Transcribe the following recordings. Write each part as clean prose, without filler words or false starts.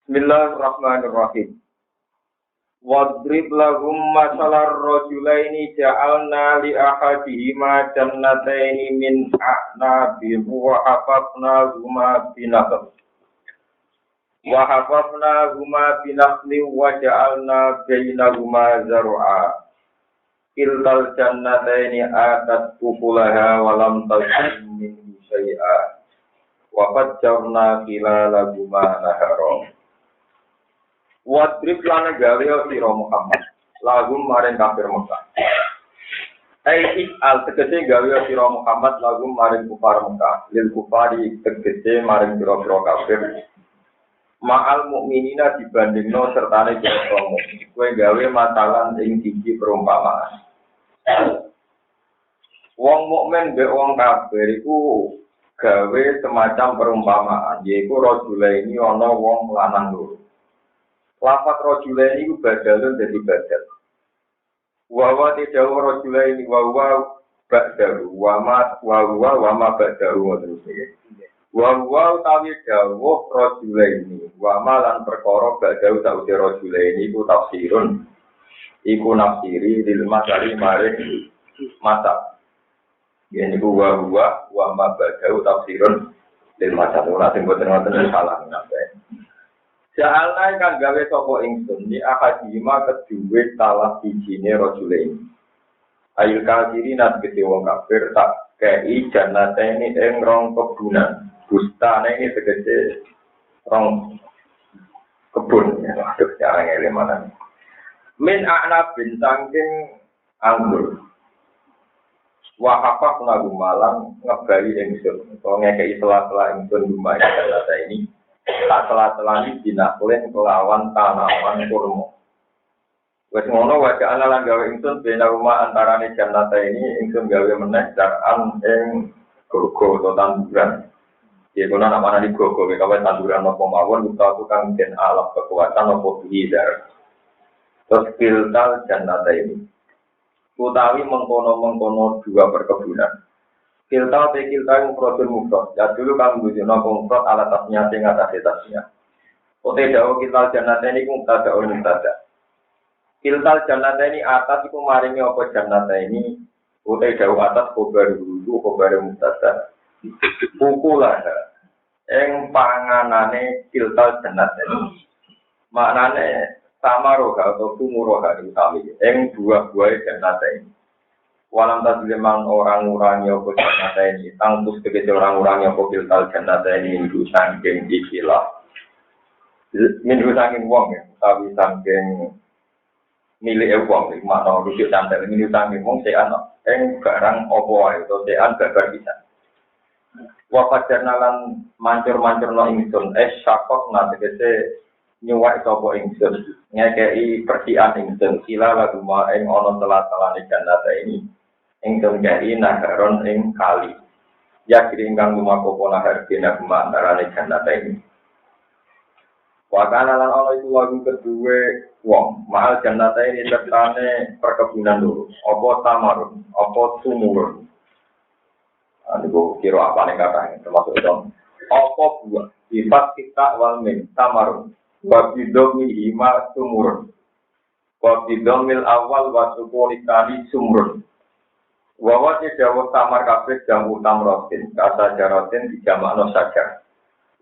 Bismillahirrahmanirrahim. Wadrib lahum masalar rajulaini ja'alna li ahadihima jannataini min a'nabin wa hafafnahuma binaql. Wa hafafnahuma binaqli wa ja'alna bainahuma zar'a. Kiltal jannataini atat ukulaha wa lam tazlim min syai'a. Wa fajjarna khilalahuma nahara. Wadrib lan gawe sira Muhammad lagum maring kafir Mekah. Al tegese gawe sira Muhammad lagum maring kufar Mekah, lil kufari tegese maring pira-pira kafir. Ma'al mukminina dibandingno sertane pira mukmin. Kowe gawe matalan ing siji perumpamaan. Wong mukmin mbek wong kafir iku gawe semacam perumpamaan, yaiku rajulaini ana wong lanang loro. Lafat rojulaini itu badalun dari badal. Wawa tidak rojulaini wawa badalu wama badalu terus ya. Wawa tawi dawuh rojulaini wama lan perkara badalu tawi rojulaini itu tafsirun. Iku nafsiri lil masari maring mata. Yen iku wama badalu tafsirun lil mata. Ora sing boten wonten salah napa. Ja'alna kan gawe sapa ingsun ni ahadima kedue salah sijine rajulain. Ayul kafirin tegese wong kafir tak kei jannatene ing rong kebunan. Bustane ini tegese rong kebun ya. Aduh jarang eleman. Min a'nabin saking anggur. Wa hafaqna gumalang ngebali ingsun. Utawa ngekei sela-sela ingsun gumahe jannata ini. Tak telah-telah dinaklen kelawan tanaman kurma. Wes ngono wae ana lan gawe ingsun bena rumah antarane jannata ini ingsun gawe meneh daran ing gogo utawa tanduran. Iki kono namane di gogo gawe tanduran apa mawon utawa tukang den alam kekuatan apa bidar. Terus filtal jannata ini. Utawi mengkono-mengkono dua perkebunan. Kilta yang mufradun mufrad. Ya dulu kang bujuna mufrad alat tasnya sing atas-atasnya. Ote dawu kiltal jannata ini mubtada mubtada. Kiltal jannata ini atas iku maringi apa jannata ini. Ote dawu atas khobar dulu khobar mubtada. Pukulah ing panganane kiltal jannata ini. Maknane samaroha atau sumuroha itu kami. Ing buah-buah jannata ini. Walam tasliman orang-orang yang jannata ini, tangtus ketika orang-orang yang piltal jannata ini minggu sangking ikilah, minggu sangking wong ya, tapi sangking milik wong, mana rujuk santai minggu sangking wong sean, barang opo itu sean gagal bisa. Wafat jernalan mancur-mancur no ingsun, syakok nanti kese nyuwak sopo ingsun, ngekei persian ingsun, sila lagu ma ono telah-telah jannata ini. Ingsun jadi nagaron ing kali. Ya kiri ingkang lumaku pola hargina kemantarane jannata ini. Wakana lan ana iku lagu kedue wong, mahal jannata ini sertane perkebunan dulu. Apa tamarun, apa sumur. Niku kira apa ning katane termasuk itu. Apa buah, sifat kita wal min tamarun. Wa bidomi hima sumurun. Wa bidomil awal wa sukulikani sumurun. Wawa tidak tamar kabeh jamu tamrotin, kata jarotin dijamakno saja.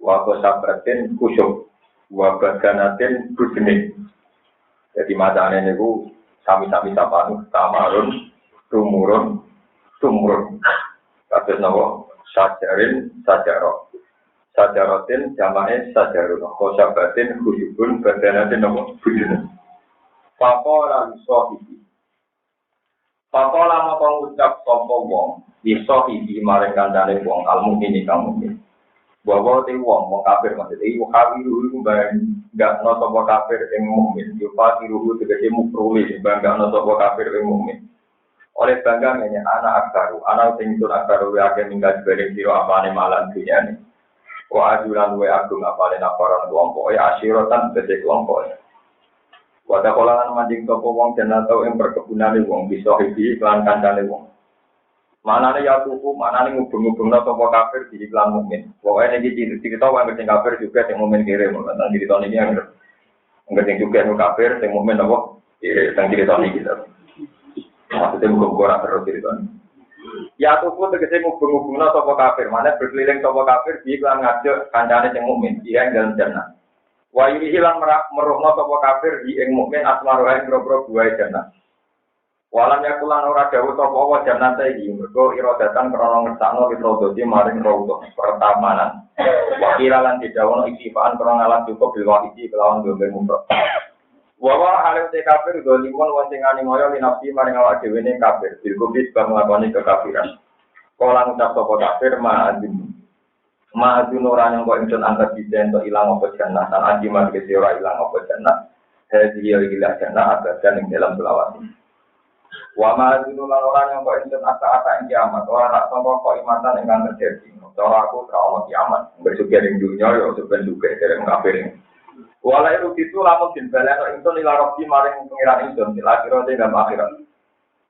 Wawa sabratin kusuk, wawa baganatin budeni. Jadi macamnya ini sami-sami sapanu tamarun, sumurun. Kata nawa sajarin sajaro. Sajarotin jamaknya sajarun. Kosabatin kusukun baganatin nawa budeni. Pakola sohibi. Pakola mau pengucap sopo wong, iso hibi maring kandane wong almukmini kamu. Bahwa te wong kafir maksudnya iku kafiru iku enggak no sopo kafir ing mukmin. Yo kafiru tegese mukruli bangga no sopo kafir ing mukmin. Oleh bangga ngene anak sing tur akbaru ya ke minggat bareng sira apane malan dunyane. Wa ajulan wa agung apane naparan kelompok ya asyiratan tegese kelompok. Wadah kolangan mancing toko wong dan atau yang perkebunan wong bisa hibi iklan kancane wong. Manane ya tuku, manane ngubung-ngubungna sapa kafir di iklan mukmin. Pokoke iki cerita wong sing kafir juga sing mukmin kere, nang cerita niki yang sing juga kafir sing mukmin apa? Sing cerita niki gitu. Maksudnya muga-muga terus cerita. Ya tuku tegese ngubung-ngubungna sapa kafir, manane berkeliling sapa kafir di iklan ngajak kancane sing mukmin, dia dalam jannah. Wa yuhilan meruhna sapa kafir di ing mukmin asmaruha ing boro-boro buah jannah. Walam yakulan ora dawuh sapa wa jannate iki mergo iradatan krana ngersakno pitrodoti maring rawuh pertamanan. Wa kiralan didhawuhna iktifaan krana alat cukup bilwahidi kelawan domir mumrah. Wa halu te kafir dolimon wong sing ngani moyo linafsi maring awak dhewe ne kafir bilkubis bang nglakoni kekafiran. Kala ngucap sapa kafir ma'adzun ora nang kok ingsun angkat disen to ilang apa jannah tan aji marke ora ilang apa jannah. Hadi ya ilang jannah abadan ing dalam selawat. Wa ma dinulan orang yang kok ingsun asa-asa ing kiamat ora nak sangka kok imatan ingkang terjadi. Cara aku ora ono kiamat. Bersyukur ing dunya ya sepen juga dereng kafir. Wala itu lamun din baleno ingsun ila rabbi maring pengiran ingsun ila akhirat ing akhirat.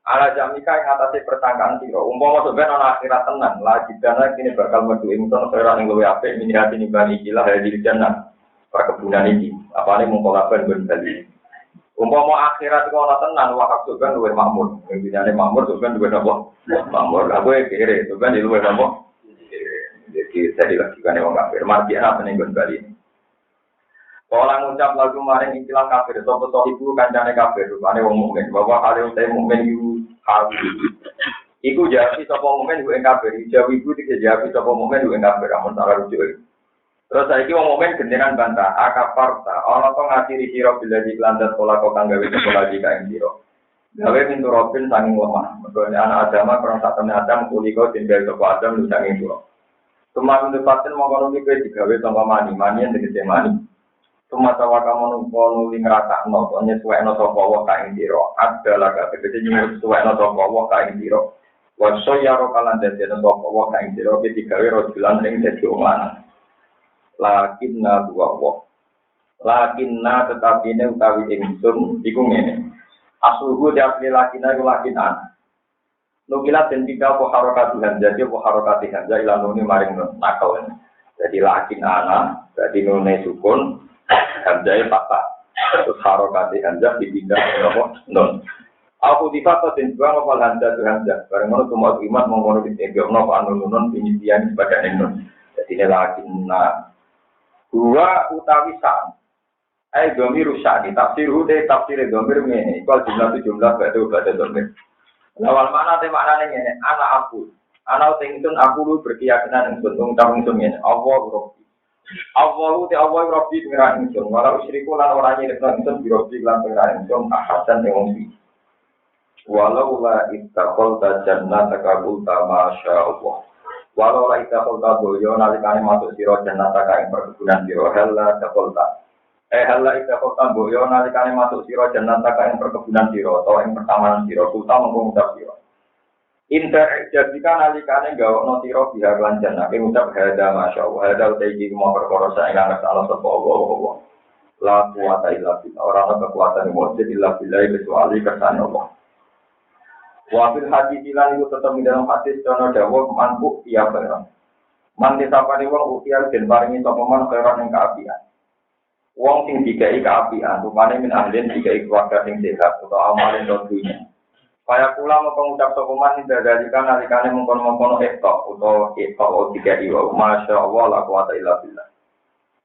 Ala jamika ing atase persangkaan sira. Umpama sampeyan ana akhirat tenan, lagi dana kene bakal metu ingsun ora ing luwe apik minihati nimbali ikilah hadil jannah. Perkebunan iki, apane mung kolaben ben bali. Umpama akhirat iku ana tenan wakaf sampeyan luwih makmur. Winane makmur sampeyan luwih apa? Makmur. Lah kowe kere sampeyan luwih apa? Jadi tadi lagi kan wong kafir. Marji ana ning nggon Bali. Kala ngucap lagu maring ikilah kafir, sapa to ibu kancane kafir, rupane wong mukmin. Bahwa hale te mukmin iku kafir. Iku jawi sapa mukmin iku ing kafir, jawi iku dikejawi sapa mukmin iku ing kafir, amun salah rujuk. Terus saiki wong mukmin gendenan bantah, akafarta, ana to ngatiri sira bila diklandat pola kok kang gawe sekolah iki kae sira. Gawe mintu robin sanging lemah, mergo anak agama kurang sak temne adam kuliko tinggal sapa adam lu sanging sira. Cuma mintu paten mongko iki digawe sangka mani yang tegese mani. Semata wakamu nuli ngratakno to nyesuwekno sapa wa kae sira. Adalah tegese nyesuwekno sapa wa kae sira. Wa sayaro kalan dadi sapa wa kae sira iki digawe rojulan ing dadi wong lanang. Lakinna tetapi ini utawi ingsun iku ngene asluhu diapli lakinna iku lakinan nukilat dan tidak apa harokati hamzah apa harokati hamzah ilang nuni maring nakal jadi lakinana berarti nune sukun hamzah patah terus harokati hamzah dipindah apa nun aku difata dan juga ngopal hamzah bareng ngono cuma iman mengkono ditembak nopo anun-nun pinitian sebagai nun jadi ini lakinna dua utawi san. Domir rusak di tafsir domir ini. Kalau jumlah batu domir. Awal mana te maknane ngene, anak aku. Anak ingsun aku lu berkeyakinan ingsun ungkap ingsun ngene. Allah Rabbi. Allah Rabbi pengiran ingsun. Walau syiriku lan ora nyirikno ingsun bi Rabbi lan pengiran ingsun ahadan ing wong iki. Walau la ittaqal tajannata qulta masya Allah. Walau la ittaqalta boyo nalikane masuk sira jannata kae perkebunan sira halla taqalta. Halla ittaqalta boyo nalikane masuk sira jannata kae perkebunan sira utawa ing pertamanan sira kulta mengko ngucap sira. Inter jadika nalikane gawokno sira biha lan jannah ing ngucap hada masyaallah hada utai iki mau perkara saengan salah sapa Allah. La quwata illa billah ora ana kekuatan mujud illa billah kecuali kersane Allah. Wafil hadis ilan itu tetap di dalam hadis contoh dawuh manbuk iya barang. Man disapane wong ukial den paringi sapa man khairan ing kaapian. Wong sing dikai kaapian rupane min ahlin dikai keluarga sing sehat utawa amalin dunya. Kaya kula mau pengucap sapa man dadalikan nalikane mengkon-mengkon ektok utawa dikai wa masyaallah la quwata illa billah.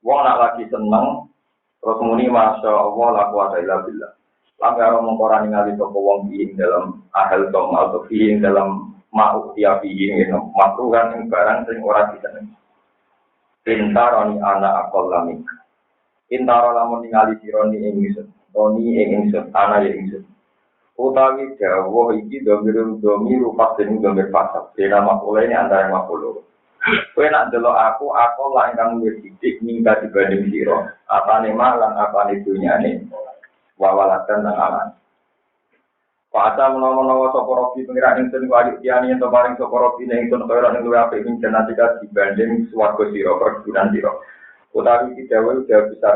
Wong nak lagi seneng terus muni masyaallah la quwata illa billah. Sampai orang mengkorani ngali toko wong ing dalam ahal tom atau ing dalam mau tiap ing makruhan ing barang sing ora disenengi. Intaroni ana akol lamik. Intaro lamun ningali sironi ing ingsun, toni ing ingsun, ana ing ingsun. Utawi dawuh iki domiru pasen domir pasab. Dina makule ini antara makulu. Kowe nak delok aku lah ingkang luwih sithik ningkat dibanding sira. Apane malan apane dunyane. Wawalatan dan aman. Pada menawa-nawa soporobi pengiran ingsun wajib tiani yang terbaring soporobi ingsun kairan yang luar pingin jenatika dibanding suwargo siro perkebunan siro. Utawi tidak besar.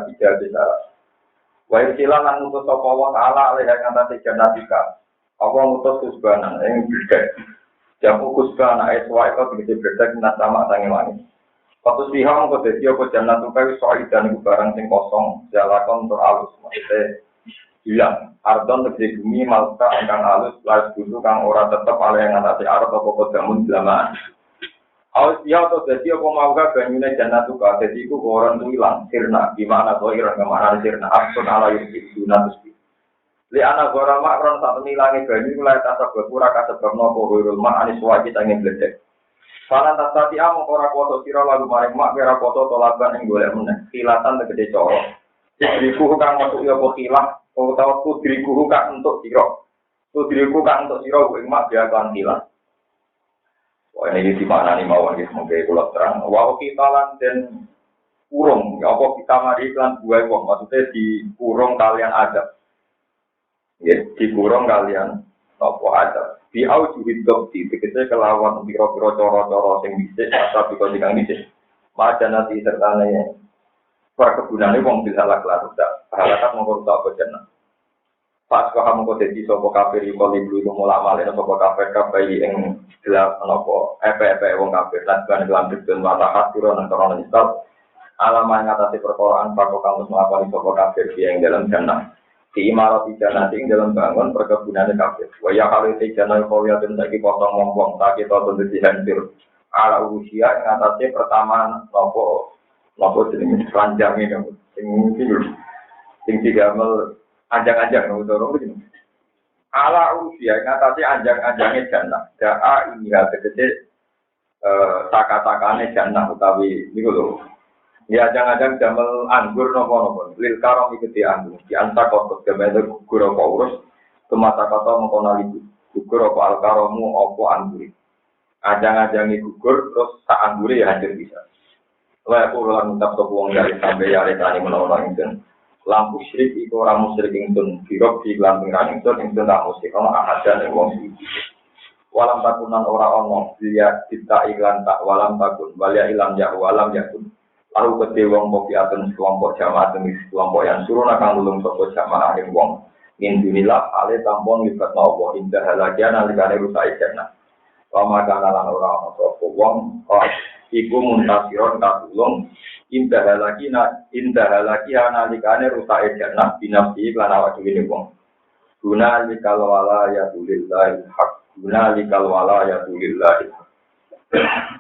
Wahai silangan untuk sopawa ta'ala oleh yang atas jenatika. Apa ngutus kusbanan yang berkait. Jamu kusba anak eswa itu begitu berdak nas sama sange langit. Waktu siham kok dadi apa jannah tuh kae soal dan iku barang sing kosong, jalakon tur alus maksudnya hilang. Ardon tegese bumi malka ingkang alus las kudu kang ora tetep ale yang ngatasi arep apa kodamun blamaan. Awis ya to dadi apa mau ka banyune jannah tuh ka dadi iku orang tuh hilang sirna gimana to ira kemana sirna asun ala yusuna terus. Li ana gora makron sak temilange banyu mulai tasab ora kasebab napa wirul mak anis wae kita ngebledek. Falan tasati among ora kuasa sira lalu maring mak ora kuasa tolaban ing golek meneh. Khilatan tegede coro. Diriku kang metu ya apa khilah, utawa diriku kang entuk sira. Diriku kang entuk sira kuwi mak dia kan khilah. Wah ini di mana nih mawon iki semoga kula terang. Wa kita lan den kurung, ya apa kita mari lan buah wong maksudnya dikurung kalian adab. Ya dikurung kalian apa adab. Di aujuhid dokti, tegese kelawan pira-pira cara-cara sing dhisik atau biko sing dhisik. Majan nanti sertane perkebunane wong bisa lakukan rusak. Halakat mongko rusak apa jeneng. Pas kok mongko dadi sapa kafir iku libru iku mulak male sapa kafir kabai ing gelap napa epe-epe wong kafir lan ban kelan den mata hasira nang karana nisab. Alaman ngatasi perkoraan pakok kang mlakukan sapa kafir ing dalam jannah. Di imarat ijana sing dalam bangun perkebunannya kafir. Waya kali ijana kawya dan lagi potong ngomong tak kita tentu dihancur. Ala usia yang atasnya pertama nopo jenis ranjang ini, sing digamel anjang-anjang nopo dorong begini. Ala usia yang atasnya anjang-anjangnya jannah. Daa ini hati kecil taka-takane jannah utawi ini loh. Ya jangan-jangan jamel anggur nopo-nopo. Lil karom ikuti anggur. Di antar kotor jamel gugur apa urus. Kemata kata mengkonali gugur apa alkaromu apa anggur. Ajang-ajangi gugur terus tak anggur ya hancur bisa. Lalu aku ulang minta sebuang dari sampai yare tani menolong ingsun. Lampu syrik iku orang musyrik ingsun. Birok di lamping ingsun ingsun tak musik. Ono ahadan yang wong suci. Walam takunan ora ono. Dia kita iklan tak walam takun. Walia ilam ya walam yakun. Lalu kedhe wong popiatun kelompok jamaah demi kelompok yang suruh akan lulung sapa jamaah ing wong indunilah ale tampon libat apa indah halagian alikane rusak jannah. Lama kana lan ora ana sapa wong iku muntasiron katulung indah halagi alikane rusak jannah binafsi lan awak dhewe wong. Guna likal wala ya tulillahi haq. Guna likal wala ya tulillahi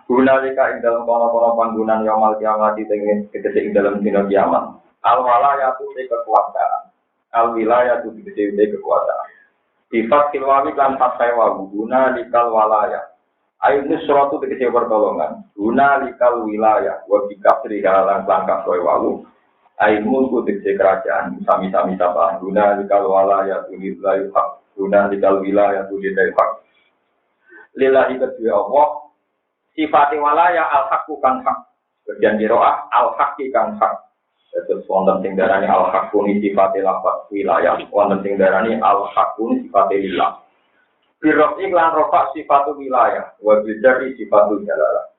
Gunalika ing dalam kono-kono panggunan yaumul kiamat tegese ing dalam dina kiamat. Al walayatu te kekuasaan. Al wilayatu tegese kekuasaan. Sifat kilwawi lan fathai wa gunalikal walaya. Ayat nusratu tegese pertolongan. Gunalikal wilayah wa bikasri halan langkah kowe walu. Ayat mulku tegese kerajaan sami-sami sapa. Gunalikal walaya tulillahi haq. Gunalikal wilayah tulillahi haq. Lillahi kedua Allah sifati walaya al-haqqu kan hak. Bagian kiroah al-haqqi kan hak. Terus wonten sing darani al-haqqu ni sifati lafaz wilayah, wonten sing darani al-haqqu ni sifati lillah. Birok iklan rofa sifatu wilayah, wa bijari sifatu jalalah.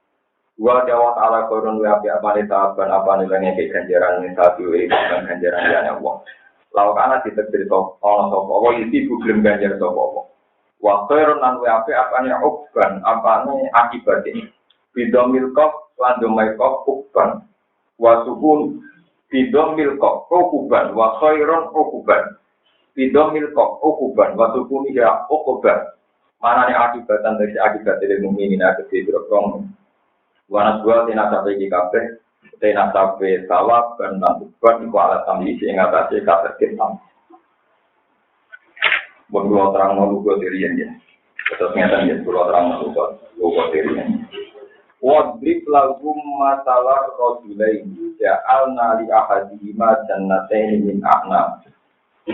Wa jawat ala korun wa api apane taban apane lenge ganjaran ning satu iki ganjaran liyane Allah. Lawa kana ditekdir to ana sapa wa iki buglem ganjar sapa apa. Wa khairun lan wa api apane ukban apane akibate bidomil qaf lan domai qaf ukban wa sukun bidomil qaf ukban wa khairun ukban bidomil qaf ukban wa sukun ya ukban manane akibatan dari akibat dari mukminin akibate berkong wa naswa tinasab iki kabeh tinasab sawab dan ukban iku alat tamli sing ngatasi kabeh kita. Buat terang malu dirian ya. Terus ngeten ya pulau terang malu dirian. Wadrib lagu masalah rojulain ja'alna li ahadihima jannatain min a'nam.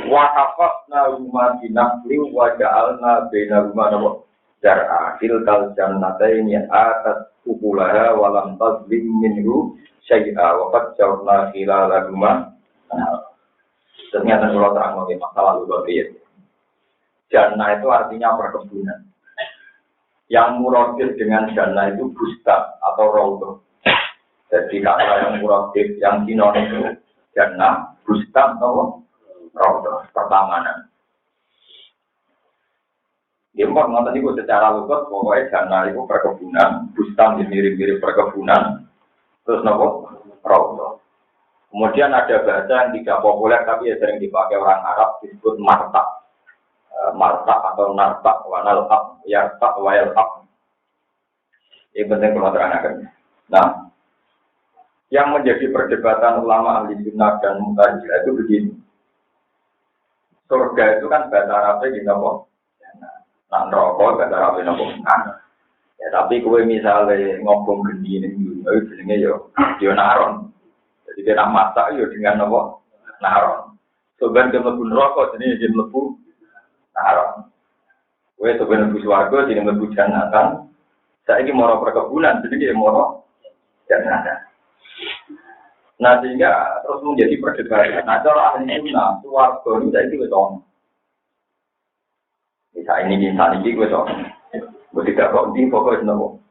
Wa hafazna rumah binakli wa ja'alna bainahuma jar'a tilkal jannatain ya atas ukulaha wa lam tazlim minhu syai'a wa fajjarna khilalahuma. Ternyata pulau terang malu masalah dirian. Jannah itu artinya perkebunan. Yang muradif dengan jannah itu bustan atau raudhah. Jadi kata yang muradif yang sinonim itu jannah, bustan atau raudhah, pertamanan. Dia mau nonton itu secara lugas, pokoknya jannah itu perkebunan, bustan mirip-mirip perkebunan, terus nopo rawdoh. Kemudian ada bahasa yang tidak populer tapi sering dipakai orang Arab disebut martak, martak atau nartak, wanal ab, yartak, wayal ab. Ini penting kalau terangkan. Nah, yang menjadi perdebatan ulama ahli sunnah dan mu'tazilah itu begini. Surga itu kan bahasa Arabnya gini apa? Nah, neraka bahasa Arabnya apa? Ya tapi kowe misalnya ngobong geni ning dunya jenenge yo naron. Jadi kena masak yo dengan apa? Naron. Soben ke mlebu neraka jenenge jeneng mlebu naron. Kowe soben mlebu swarga jenenge mlebu jannatan. Saiki moro perkebunan jenenge moro jannatan. Nah sehingga terus menjadi perdebatan. Nah cara ahli sunnah, swarga itu saiki wis ono. Bisa ini gue so, gue tidak kok di pokoknya nopo.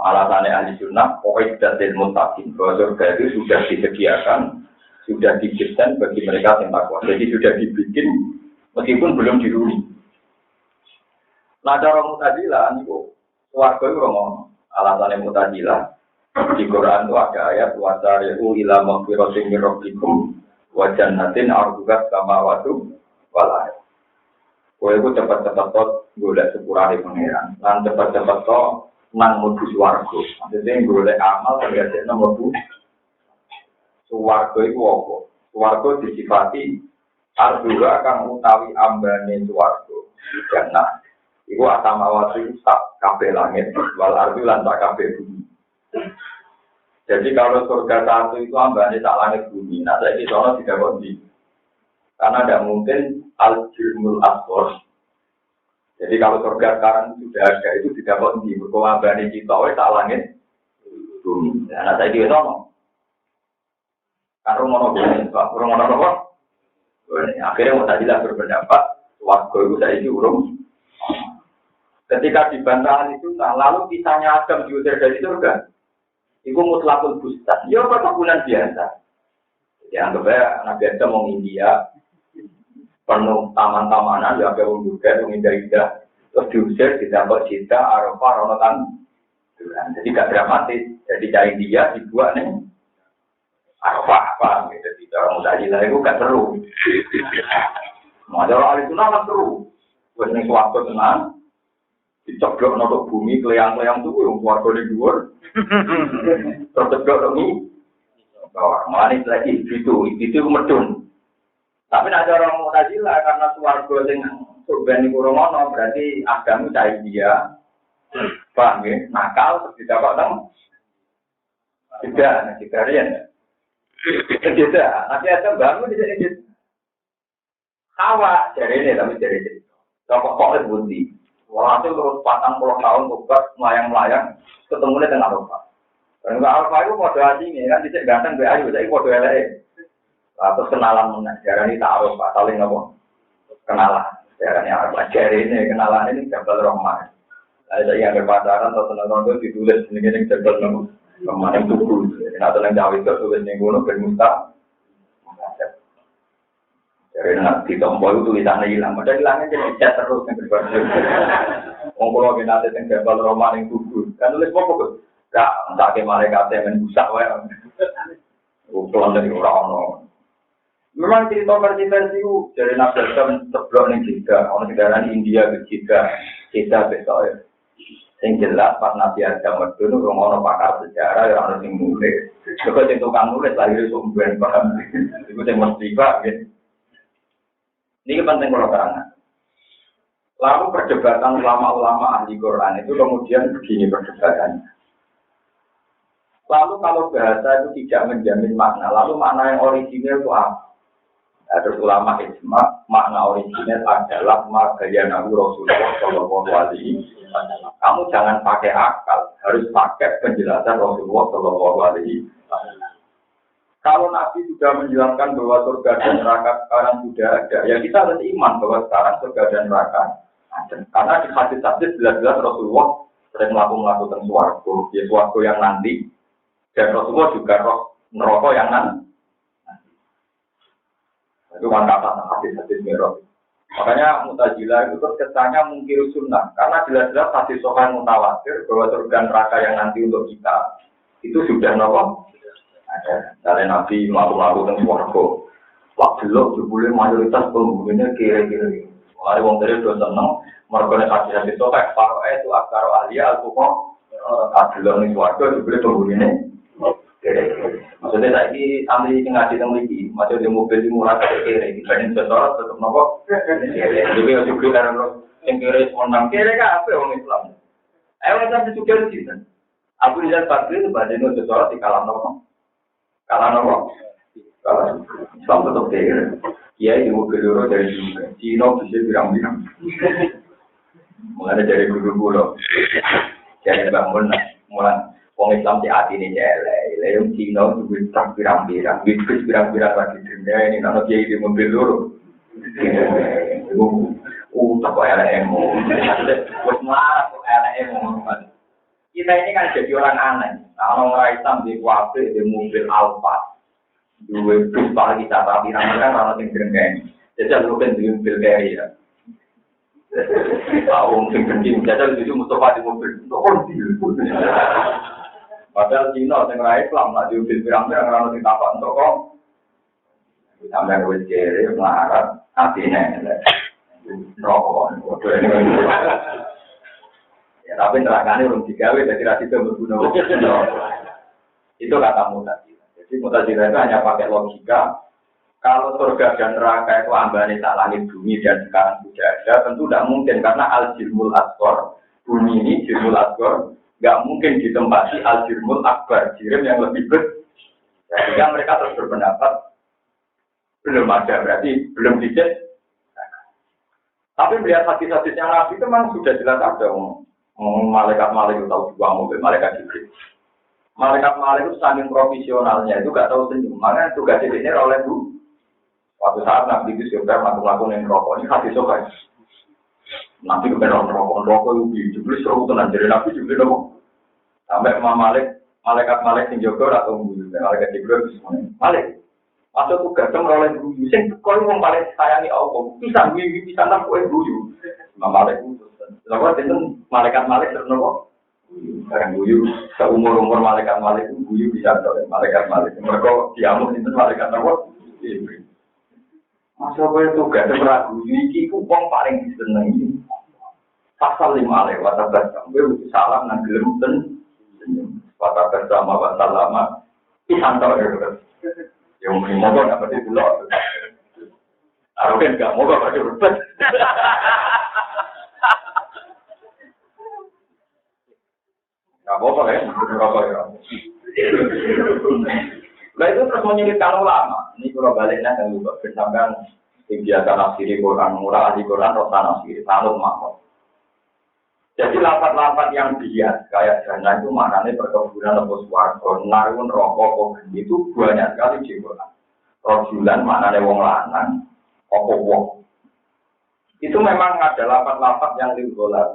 Alasannya ahli sunnah, pokoknya tidak dilmutakin bahwa surga itu sudah disediakan, sudah didesain bagi mereka yang takwa. Jadi sudah dibikin meskipun belum dihuni. Nah cara Mu'tazilah itu swarga itu ngomong alasannya Mu'tazilah. Di Quran itu ada ayat wasari'u ila maghfiratin min rabbikum wa jannatin 'arduha samawati wal ardh. Kowe iku cepet-cepet to golek sepurane pangeran. Lan cepet-cepet to nang mlebu swarga. Maksudnya golek amal terjadi nang mlebu swarga iku apa? Swarga disifati ardhuha kang utawi ambane swarga. Jannah. Iku asamawati sak kabeh langit wal ardh lan sak kabeh bumi. Jadi kalau surga satu itu ambane tak langit bumi, nah saya itu orang tidak kondi. Karena tidak mungkin al-jirmul aswar. Jadi kalau surga sekarang sudah ada itu tidak kondi, berkau ambane kita oleh tak langit bumi. Nah saya itu orang. Karena rumah apa? Akhirnya mau tadi lah berpendapat, waktu itu saya itu urung. Ketika dibantahan itu, nah lalu kisahnya Adam diusir dari surga. Iku mutlakul bustan. Ya perkebunan biasa. Jadi anggap aja Nabi Adam mau India penuh taman-tamanan, ya ada orang juga, orang indah-indah. Terus diusir, didapat cinta, Arafah, Ronotan. Jadi gak dramatis. Jadi cari dia, dibuat nih. Arafah apa? Jadi orang Mu'tazilah itu gak seru. Ada orang itu nama seru. Buat nih suatu tenang. Dicoblok notok bumi, keleyang-keleyang tuh, yang keluarga di luar. Terceblok ini. Manis lagi, itu medun. Tapi ada orang Mu'tazilah karena keluarga yang surga ini kurang ono, berarti agama cahaya dia. Paham ya? Nakal, terus didapat dong. Tidak, tidak. Nanti ada bangun di sini. Hawa, dari ini, tapi dari ini. Pokoknya bunti. Walhasil terus 40 tahun tobat melayang-melayang ketemu dengan Arafah. Dan Arafah itu kode aslinya kan tidak ganteng be ayu, jadi kode LE. Terus kenalan negara ini tak Arafah, saling apa? Kenalan. Negara ini Arafah. Jari ini kenalan ini Jabal Rahman. Ada yang berpacaran atau senang itu ditulis ini Jabal Rahman yang tubuh. Nah tenang Jawa itu tulis nih gunung bermusta. Jadi nanti tombol tulisannya hilang, padahal hilangnya jadi cat terus yang berbeda. Ngomong lagi nanti yang Jabal Rahman yang tubuh, kan tulis apa tuh? Gak, entah ke malaikat yang busak wae. Ukuran dari orang-orang. Memang cerita versi itu dari Nabi Adam seblok ning Jeddah, orang negara India ke Jeddah besok. Yang jelas pas Nabi Adam itu orang pakar sejarah yang harus nulis. Juga yang tukang nulis lahir sumber paham. Itu yang mesti pak. Ini penting kalau terangkan. Lalu perdebatan ulama-ulama ahli Quran itu kemudian begini perdebatannya. Lalu kalau bahasa itu tidak menjamin makna, lalu makna yang orisinil itu apa? Nah, terus ulama ijma, makna orisinil adalah magayanahu Rasulullah Shallallahu Alaihi Wasallam. Kamu jangan pakai akal, harus pakai penjelasan Rasulullah Shallallahu Alaihi Wasallam. Kalau Nabi sudah menjelaskan bahwa surga dan neraka sekarang sudah ada, ya kita harus iman bahwa sekarang surga dan neraka ada. Karena di hadis-hadis jelas-jelas Rasulullah sering melakukan swarga, ya swarga yang nanti, dan Rasulullah juga neraka yang nanti. Itu kan kata hadis-hadis Mi'raj. Makanya Mu'tazilah itu kesannya mungkir sunnah, karena jelas-jelas hadis sahih mutawatir bahwa surga neraka yang nanti untuk kita itu sudah nopo. Ada dari Nabi malu-malu tentang swarga. Waktu lo jebule mayoritas penghuninya kira-kira. Mulai wong dari do seneng mergone hadis sahih paro itu akaro ahli al-fuqah adilon ning swarga jebule penghuninya. Maksudnya lagi sambil ngaji tentang lagi, maksudnya mobil di murah kere dibanding setor tetap nopo. Jadi yang juga orang yang kere menang kere kan apa orang Islam? Ayo kita juga di sini. Aku lihat pagi itu badan itu setor di kalam nopo, kalam Islam tetap kere. Iya di mobil itu dari Cina bisa bilang-bilang. Mulai dari guru-guru, jadi bangun mulai. Wong Islam di hati ini jelek, lewat Cina juga tak pirang-pirang, bisnis pirang-pirang lagi dunia ini, nanti dia di mobil dulu. Tak kok LMO, buat marah kok LMO. Kita ini kan jadi orang aneh. Kalau orang Islam di wabe di mobil Alfa, dua bis paling kita tapi pirang-pirang nanti tinggal jadi bukan di mobil kayak ya. Tahu mungkin penting, jadi itu Mustafa di mobil, padahal Cina yang raih Islam nak diubil pirang-pirang orang yang tapak untuk kok sampai ke kiri melarat hatinya rokok ya tapi nerakane belum digawe jadi rasi itu berguna itu kata Mu'tazilah. Jadi Mu'tazilah itu hanya pakai logika kalau surga dan neraka itu ambane sak langit bumi dan sekarang sudah ada tentu tidak mungkin karena al-jilmul asghar bumi ini jilmul asghar nggak mungkin ditempati al-jirmul akbar, jirim yang lebih besar. Sehingga mereka terus berpendapat belum ada, berarti belum dicek. Tapi melihat hadis-hadis yang Nabi itu memang sudah jelas ada. Malaikat-malaikat tahu juga mobil malaikat Jibril. Malaikat-malaikat itu saking profesionalnya itu nggak tahu senyum. Makanya tugas ini oleh Bu. Waktu saat Nabi itu sudah melakukan yang rokok ini hadis sokai. Nabi kebenaran rokok itu Jibril suruh tenang jadi Nabi Jibril dong. Sampai malaikat yang jaga atau malaikat Jibril Malik. Masuk tugas oleh guyu. Sing kau yang paling sayangi Allah. Bisa tak kau guyu. Malaikat itu. Lalu itu malaikat terus nopo. Sekarang guyu. Seumur malaikat itu guyu bisa oleh malaikat. Mereka diamuk itu malaikat nopo. Masa kau itu gak ada ragu. Ini kupong paling disenangi. Pasal 5 lewat sampai salam dan gelem senyum. Kata bersama bahasa lama, pisang tahu ya. Yang mau nggak pada dulu. Aku kan nggak mau pada dulu. Nggak apa-apa ya, berapa ya. Nah itu terus menyulitkan ulama. Ini kalau baliknya kan juga bersamaan kegiatan nafsiri Quran, murah ahli Quran, rosa nafsiri, tanut makhluk. Jadi lapat-lapat yang bias kayak jana itu maknanya perkebunan atau swarga, narun rokok, itu banyak sekali di Quran. Rojulan maknanya wong lanang, wong. Itu memang ada lapat-lapat yang dibolak.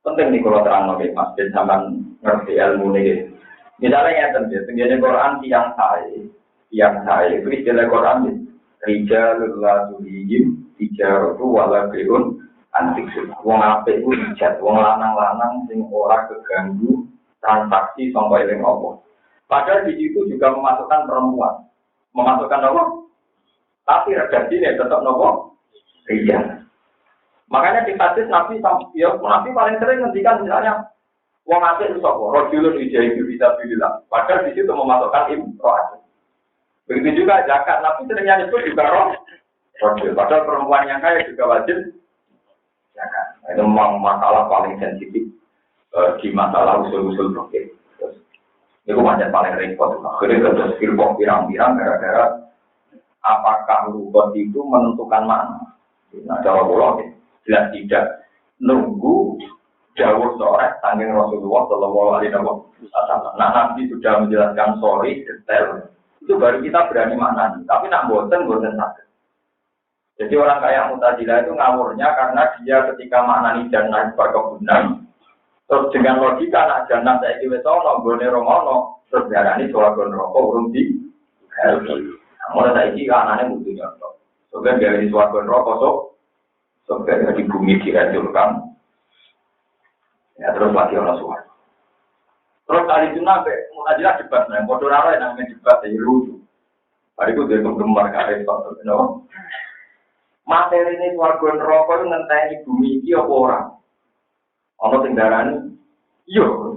Penting nih kalau terang lagi Mas, dan sampai ngerti ilmu ini. Misalnya yang terjadi, tinggalnya Quran tiang saya, itu istilah Quran ini. Rijalul la tulihim, tijaratu wala kriun. Antik sih, wong apik ku dijat, wong lanang-lanang sing ora keganggu transaksi sampai eling apa. Padahal di situ juga memasukkan perempuan. Memasukkan apa? Tapi redaksinya tetap nopo? Iya. Makanya di hadis Nabi paling sering ngendikan misalnya wong apik itu sapa? Rajulun ijahidu fisabilillah. Padahal di situ memasukkan imro'at. Begitu juga zakat Nabi seringnya nyebut juga rajul. Padahal perempuan yang kaya juga wajib zakat. Itu memang masalah paling sensitif di masalah usul-usul fikih. Itu macam paling repot. Akhirnya terus firqah pirang-pirang gara-gara apakah rukun itu menentukan mana? Nah, jawab Allah jelas tidak. Nunggu jauh sore saking Rasulullah Shallallahu Alaihi Wasallam. Nah, Nabi sudah menjelaskan sorry detail. Itu baru kita berani maknani. Tapi nak bosen sakit. Jadi orang kayak Mu'tazilah itu ngawurnya karena dia ketika maknani jannah perkebunan, terus dengan logika nak jannah saya kira sono, gone romono, terus darani swarga neraka urung di. Mulai saya kira anaknya butuh contoh. Soalnya dari suatu rokok soalnya di bumi dihancurkan. Ya terus lagi orang suara. Terus kali itu nanti mau aja debat, nah bodoh rara yang namanya debat ya lucu. Hari itu dia penggemar karet pak, no. Materi ini suatu rokok itu ngenteni bumi ini apa orang? Ono tinggalan, iyo.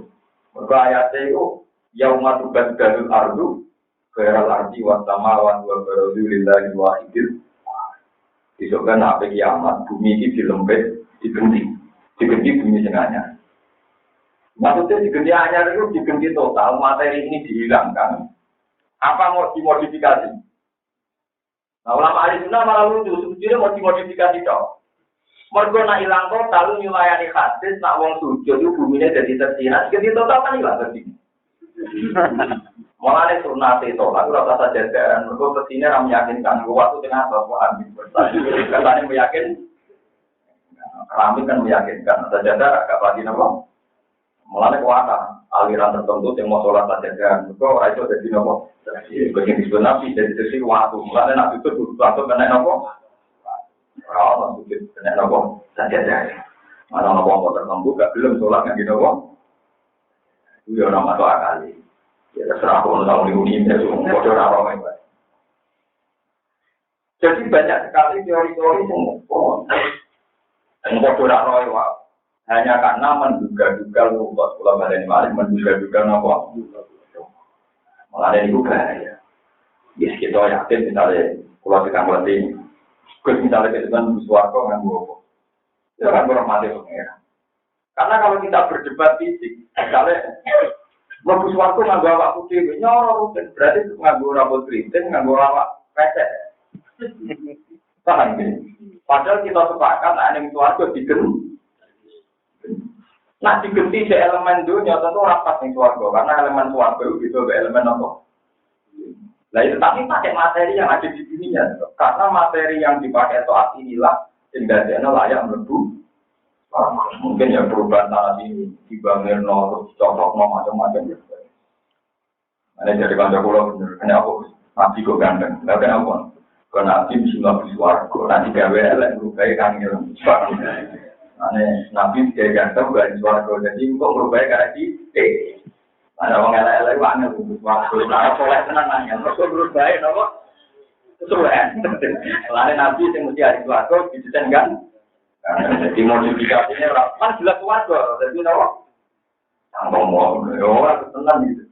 Mereka ayatnya itu Yauma tubaddalul ardu ghairal ardi was samawati wa barazu lillahi wahidil. Besok kan apa kiamat bumi ini dilempit, digenti bumi sengaja. Maksudnya digenti anyar itu digenti total, materi ini dihilangkan. Apa mau dimodifikasi? Nah ulama ahli sunnah malah lucu, sebetulnya mau dimodifikasi dong. Mereka nak hilang total, nyulayani hadis, nak wong sujud itu buminya jadi tersirat, digenti total kan hilang tersirat. Mulane sunate itu, aku rasa saja dan mergo kesini ram meyakinkan waktu tengah atau ambil bertanya. Katanya meyakin, keramik kan meyakinkan saja agak pagi nopo. Mulane kuasa aliran tertentu yang mau sholat saja dan mergo ora iso dadi nopo. Bagian disebut nabi jadi sesi waktu. Mulane nabi itu waktu kena nopo. Ora ono sujud kena nopo saja dan. Mana nopo tertentu gak belum sholat nggak nopo. Itu ya orang masuk akal. Ya terserah pun tahun ini semua bodoh apa apa. Jadi banyak sekali teori-teori yang bodoh apa hanya karena menduga-duga lupa sekolah badan malik menduga-duga apa. Malah itu bahaya. Yes kita yakin misalnya kalau kita ngerti, kalau misalnya kita kan suarco nggak bohong, ya kan bermati pengira. Karena kalau kita berdebat fisik, misalnya lebih suatu nganggo awak putih, nyorot berarti nganggo rambut keriting, nganggo awak pesek. Paham gini? Padahal kita sepakat aneh suatu digenti. Nah digenti si elemen dunia tentu rapat nih suatu, karena elemen suatu itu gitu elemen apa? Nah itu tapi pakai materi yang ada di dunia, karena materi yang dipakai saat inilah sehingga dia layak melebu. Mungkin ya perubahan tanah ini dibangun terus cocok macam-macam ya. Ini jadi kantor pulau bener, kenapa nabi kok ganteng? Lah kenapa? Karena nabi bismillah biswargo, nanti gawe elek berubah kan gitu. Nabi dia ganteng bukan biswargo, jadi kok berubah karena di ada orang elek banget biswargo. Nah soleh tenang nanya, kok berubah apa? Sesuai. Lalu nabi yang mesti hari biswargo didesain kan? Jadi modifikasinya kan jelas warga, jadi nawa ngomong, orang tenang gitu.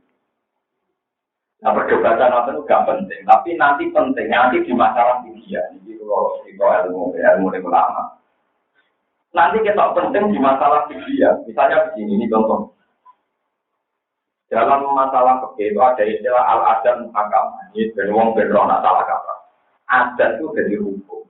Nah perdebatan itu gak penting, tapi nanti penting nanti di masalah dunia. Jadi kalau itu ilmu ulama. Nanti kita penting di masalah dunia. Misalnya begini, ini contoh. Dalam masalah fikih itu ada istilah al-adat muhakamah. Ini ben wong ben ora salah kaprah. Adat itu jadi hukum.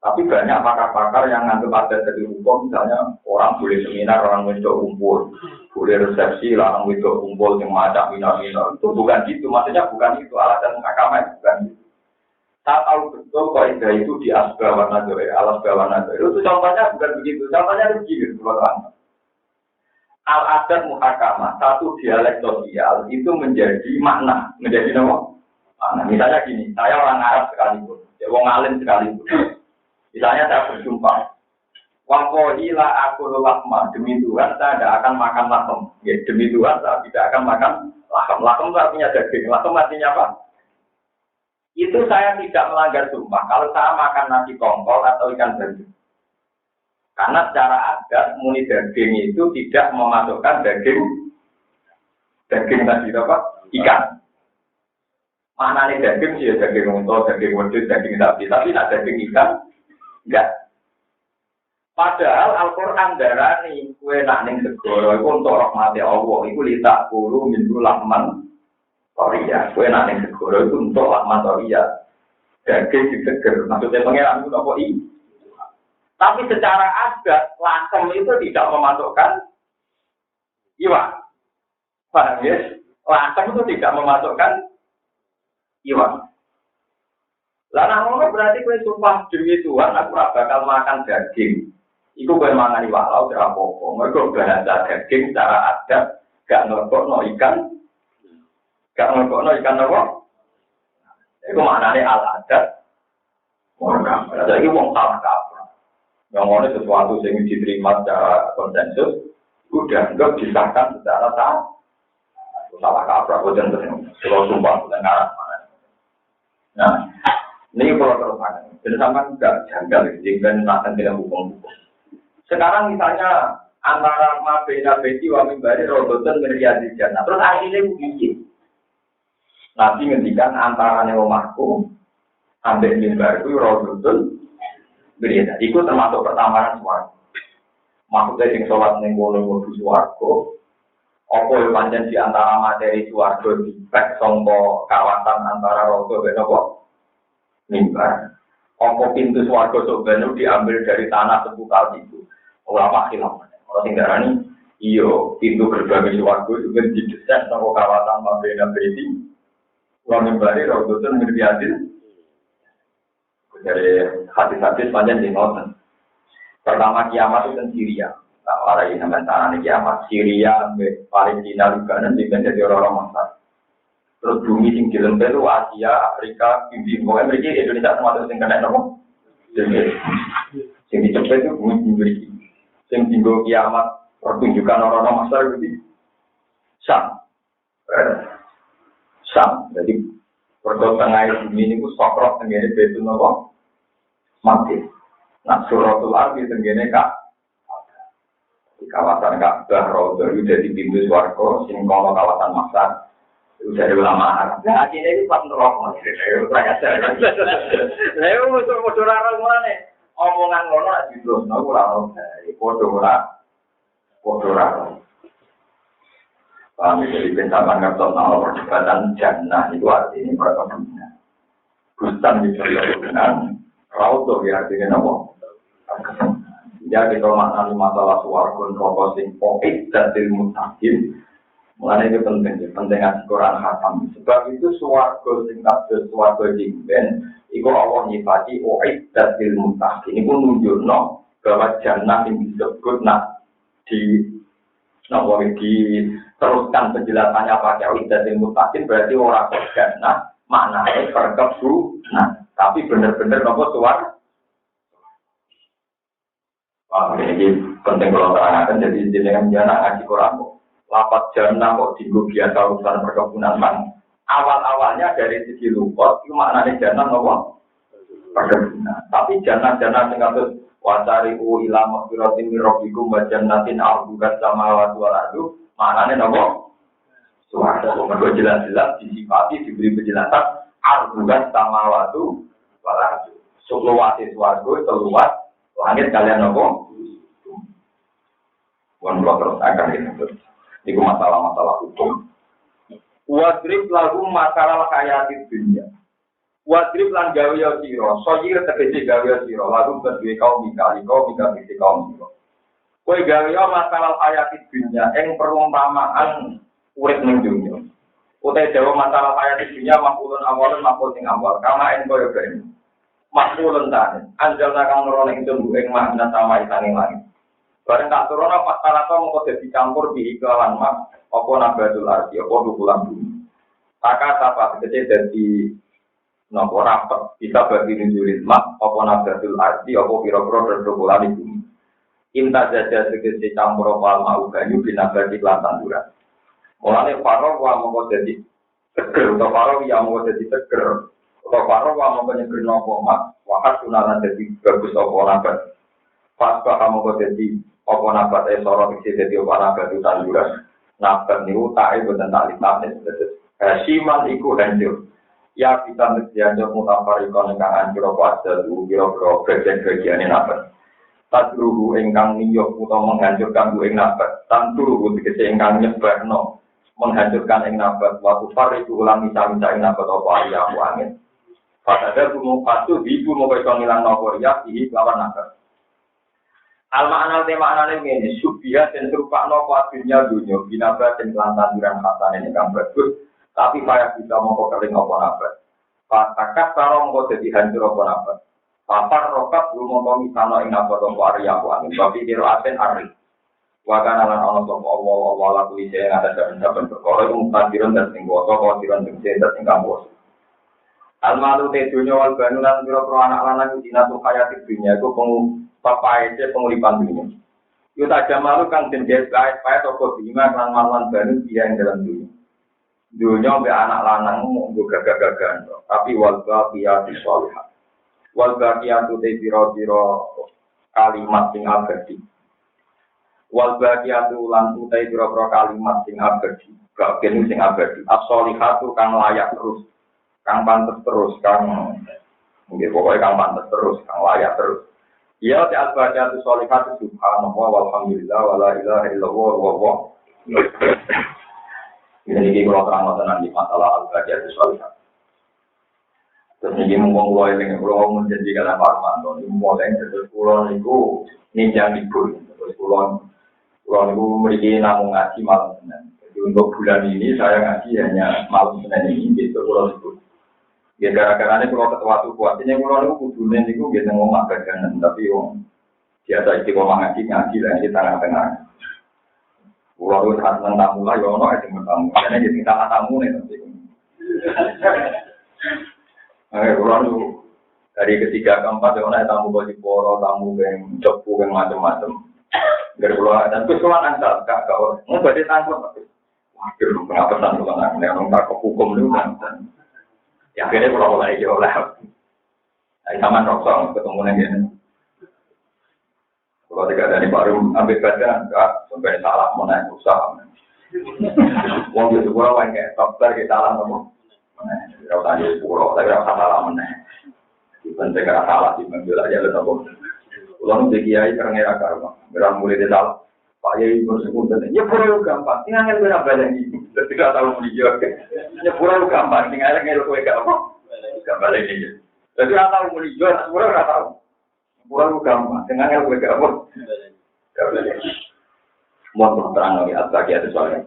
Tapi banyak pakar-pakar yang nganggap adat jadi hukum, misalnya orang boleh seminar, orang wedok kumpul, boleh resepsi, orang wedok kumpul yang macam minor-minor. Itu bukan gitu, maksudnya bukan itu alasan agama, bukan gitu. Saya tahu betul kaidah itu di asbab nadore, alas bawah nadore. Itu contohnya bukan begitu, contohnya begini, teman-teman. Al-adat muhakamah, satu dialek sosial itu menjadi makna, menjadi nama. Makna. Misalnya gini, saya orang Arab sekalipun, orang alim sekalipun. Misalnya saya bersumpah, wakohila aku lakma, demi Tuhan saya tidak akan makan lakem. Ya, demi Tuhan saya tidak akan makan lakem. Lakem itu artinya daging. Lakem artinya apa? Itu saya tidak melanggar sumpah. Kalau saya makan nasi kongkol atau ikan bandeng. Karena secara adat muni daging itu tidak memasukkan daging tadi apa? Ikan. Mana nih daging sih? Daging unta, daging wedhus, daging sapi. Tapi tidak daging ikan. Enggak. Padahal Al-Qur'an darani kue nak ning segara iku untuk rahmate Allah, iku litak kulo mindu lakman toriya. Kue nak ning segara iku untuk lakman toriya. Daging diseger, maksudnya pengeran itu apa i? Tapi secara adat lakem itu tidak memasukkan iwan. Paham ya? Lakem itu tidak memasukkan iwan. Lah ngono berarti kowe sumpah demi Tuhan aku ora bakal makan daging. Iku kowe mangani walau ora apa-apa. Mergo bahasa daging secara adat gak ngelokno ikan. Gak ngelokno ikan apa? Iku maknane al-adat Jadi wong salah kaprah. Yang mana sesuatu yang diterima secara konsensus, udah enggak disahkan secara salah kaprah. Kalau sumpah bukan ngarang mana. Nah, ini kalau terus dan sama enggak janggal, jadi nanti tidak hukum-hukum. Sekarang misalnya antara mabena beti wa mimbari rodotan meriadi jannah, terus akhirnya begini. Nabi ngendikan antara neomahku ambil mimbar itu rodotun berbeda. Itu termasuk pertambahan suara. Maksudnya yang sholat nenggono ngudu suarco. Apa yang panjang di antara materi suarco di pek songko kawasan antara rodo dan apa mimbar. Apa pintu suarco sebenarnya diambil dari tanah sebukal itu. Ulama khilaf. Kalau tinggal ini, iyo pintu gerbang suarco juga didesain songko kawasan mabena beti. Uang membari rodotun mirbiadil dari hadis-hadis panjang di Noten. Pertama kiamat itu kan Syria. Nah, orang ini sementara kiamat Syria, Palestina juga nanti menjadi orang-orang Masar. Terus bumi yang dilempar itu Asia, Afrika, India, mereka Indonesia termasuk yang kena nopo. Yang dicepat itu bumi diberi. Yang tinggal kiamat pertunjukan orang-orang Masar itu Syam. Jadi perkembangan bumi ini sokrok tenggine betul nopo mati. Nah suratul ardi tenggine kak di kawasan Ka'bah Raudhah itu jadi pintu swarga sing kono kawasan Masar itu dari ulama Arab. Nah akhirnya itu pas neraka itu rakyat. Lah musuh ora ngene omongan ngono nek didosno ora ono padha ora. Kami dari pencapan nasional perdebatan jannah itu artinya perkebunan. Hutan bisa dengan rauto ya artinya apa? Jadi kalau maknanya masalah suarga rokok sing poik dan ilmu takim, mulanya itu penting ngaji Quran hatam. Sebab itu suarga sing kabeh suarga jingben, itu Allah nyifati poik dan ilmu takim. Ini pun menunjukno bahwa jannah yang disebut teruskan penjelasannya pakai ujian mutakin berarti orang jannah maknanya perkebunan tapi benar-benar nopo suar. Ini penting kalau terangkan jadi jenengan jannah ngaji Quran lapat jannah kok tinggu biasa urusan perkebunan man awal-awalnya dari segi luput itu maknanya jannah nopo perkebunan tapi jannah-jannah tinggal wasari'u ila maghfiratin min rabbikum wa jannatin 'arduha as-samawati wal ardu maknane napa suara kok jelas-jelas disifati diberi penjelasan 'arduha as-samawati wal ardu luwase swarga seluas langit kalian napa wan terus akan itu masalah-masalah hukum wadrib lahum masalah hayatid dunya Wadrib lan gawe ya sira, soyir tegese gawe ya sira, lalu kedue kaum mikali tegese kaum sira. Kowe gawe ya masalah hayati dunya ing perumpamaan urip ning dunya. Utawa dewe masalah hayati dunya makulun awalun makul sing awal, kama ing koyo kene. Makulun tane, anjalna kang nurono ing tunggu ing makna sama isane langit. Bareng tak turono masalah to mengko dadi campur di iklan mak, apa nabatul ardi, apa dukulan bumi. Taka sapa tegese dadi nopo rapat kita bagi nujurin mak apa nabatul ardi apa pira-pira terdokulan itu inta jaja segede campur wal mau banyu binabati lan tanduran mulane paro wa mongko dadi seger utawa paro ya mongko dadi seger utawa paro wa mongko nyeger nopo mak wakat sunalan dadi bagus apa nabat pas ka mongko dadi apa nabat sorot iki dadi apa nabat tanduran nabat niku tae boten tak litane siman iku hancur ya kita menjadi mutafarikon ingkang anjur apa ada dulu kira-kira bagian-bagian ini apa tadruhu ingkang niyok utawa menghancurkan bu ing nabat tanturuhu tegese ingkang nyebarno menghancurkan ing nabat waktu fariku ulang misa-misa ing nabat apa ayahu angin padahal bumu patu ibu mau iso ngilang nopo ya iki lawan nabat al-ma'na tema-maknane ngene subya den serupakno dunya binabat den lantanduran matane ingkang bagus tapi saya bisa mau kering apa nabat. Patakat sarong kok jadi hancur apa nabat. Papar rokat belum mau misalnya ing nabat apa Arya aku angin. Tapi kiro aten ari. Wakan alan Allah sama Allah laku isi yang ada dalam perkara itu mutadiran dan tinggoto kau tiran tinggi dan tinggal bos. Almalu te dunya wal banulan pira-pira anak lanang zinatul hayatid dunya iku papaete penguripan dunya. Yo tak jamalu kang den kait-kait apa bima lan malan banu dia ing dalam dunya. Dunya mbek anak lanang mung gagah-gagahan tapi wal baqiyatu sholihah. Wal baqiyatu te pira-pira kalimat sing abadi. Wal baqiyatu lan utai pira-pira kalimat sing abadi. Gak kene sing abadi. As-sholihatu kang layak terus. Kang pantes terus, kang mungkin pokoknya kang pantes terus, kang layak terus. Ya ti al-baqiyatu sholihatu subhanallah walhamdulillah wala ilaha illallah wallahu. Ini kalau terang-terang di masalah al-baqiyatu sholihatu. Terus ini mungkin mulai dengan pulau menjadi kala Parmanto, ini mulai terus pulau itu ninjang libur, terus pulau itu memiliki namun ngaji malam Senin. Jadi untuk bulan ini saya ngaji hanya malam Senin ini, gitu pulau itu. Ya gara-gara ini kalau ketua tuh artinya kalau itu kudunya itu biasa ngomong bagian tapi biasa istiqomah ngaji lah di tengah-tengah. Kalau itu saat tamu lah, ya ono itu tamu. Karena jadi tengah tamu nih nanti. Kalau itu dari ketiga keempat ya ono tamu baju poro, tamu yang copu yang macam-macam. Dari pulau dan terus kalau angkat kakak orang mau berarti tangkap. Waduh, kenapa tangkap orang ini orang tak hukum dulu kan? Ya akhirnya pulau lagi oleh. Sama rokok ketemu lagi. Kalau tidak dari baru ambil badan, enggak sampai salah mana usaha. Wong itu pulau yang kayak dokter kita salah ngomong. Tidak usah di pulau, tapi tidak salah mana. Penting tidak salah di menjual aja le tahu. Pulau itu kiai kerana akar, berang mulai di salah. Pak Yai bersebut dan ya pulau gampang, tinggal berapa badan ini. Tidak tahu menjawab. Ya pulau gampang, tinggal ngel kue gampang. Gampang ini. Jadi tidak tahu menjawab, pulau tidak tahu. Pulau gampang, tinggal ngel kue gampang. Mohon terang lagi al-baqiyatu sholihah.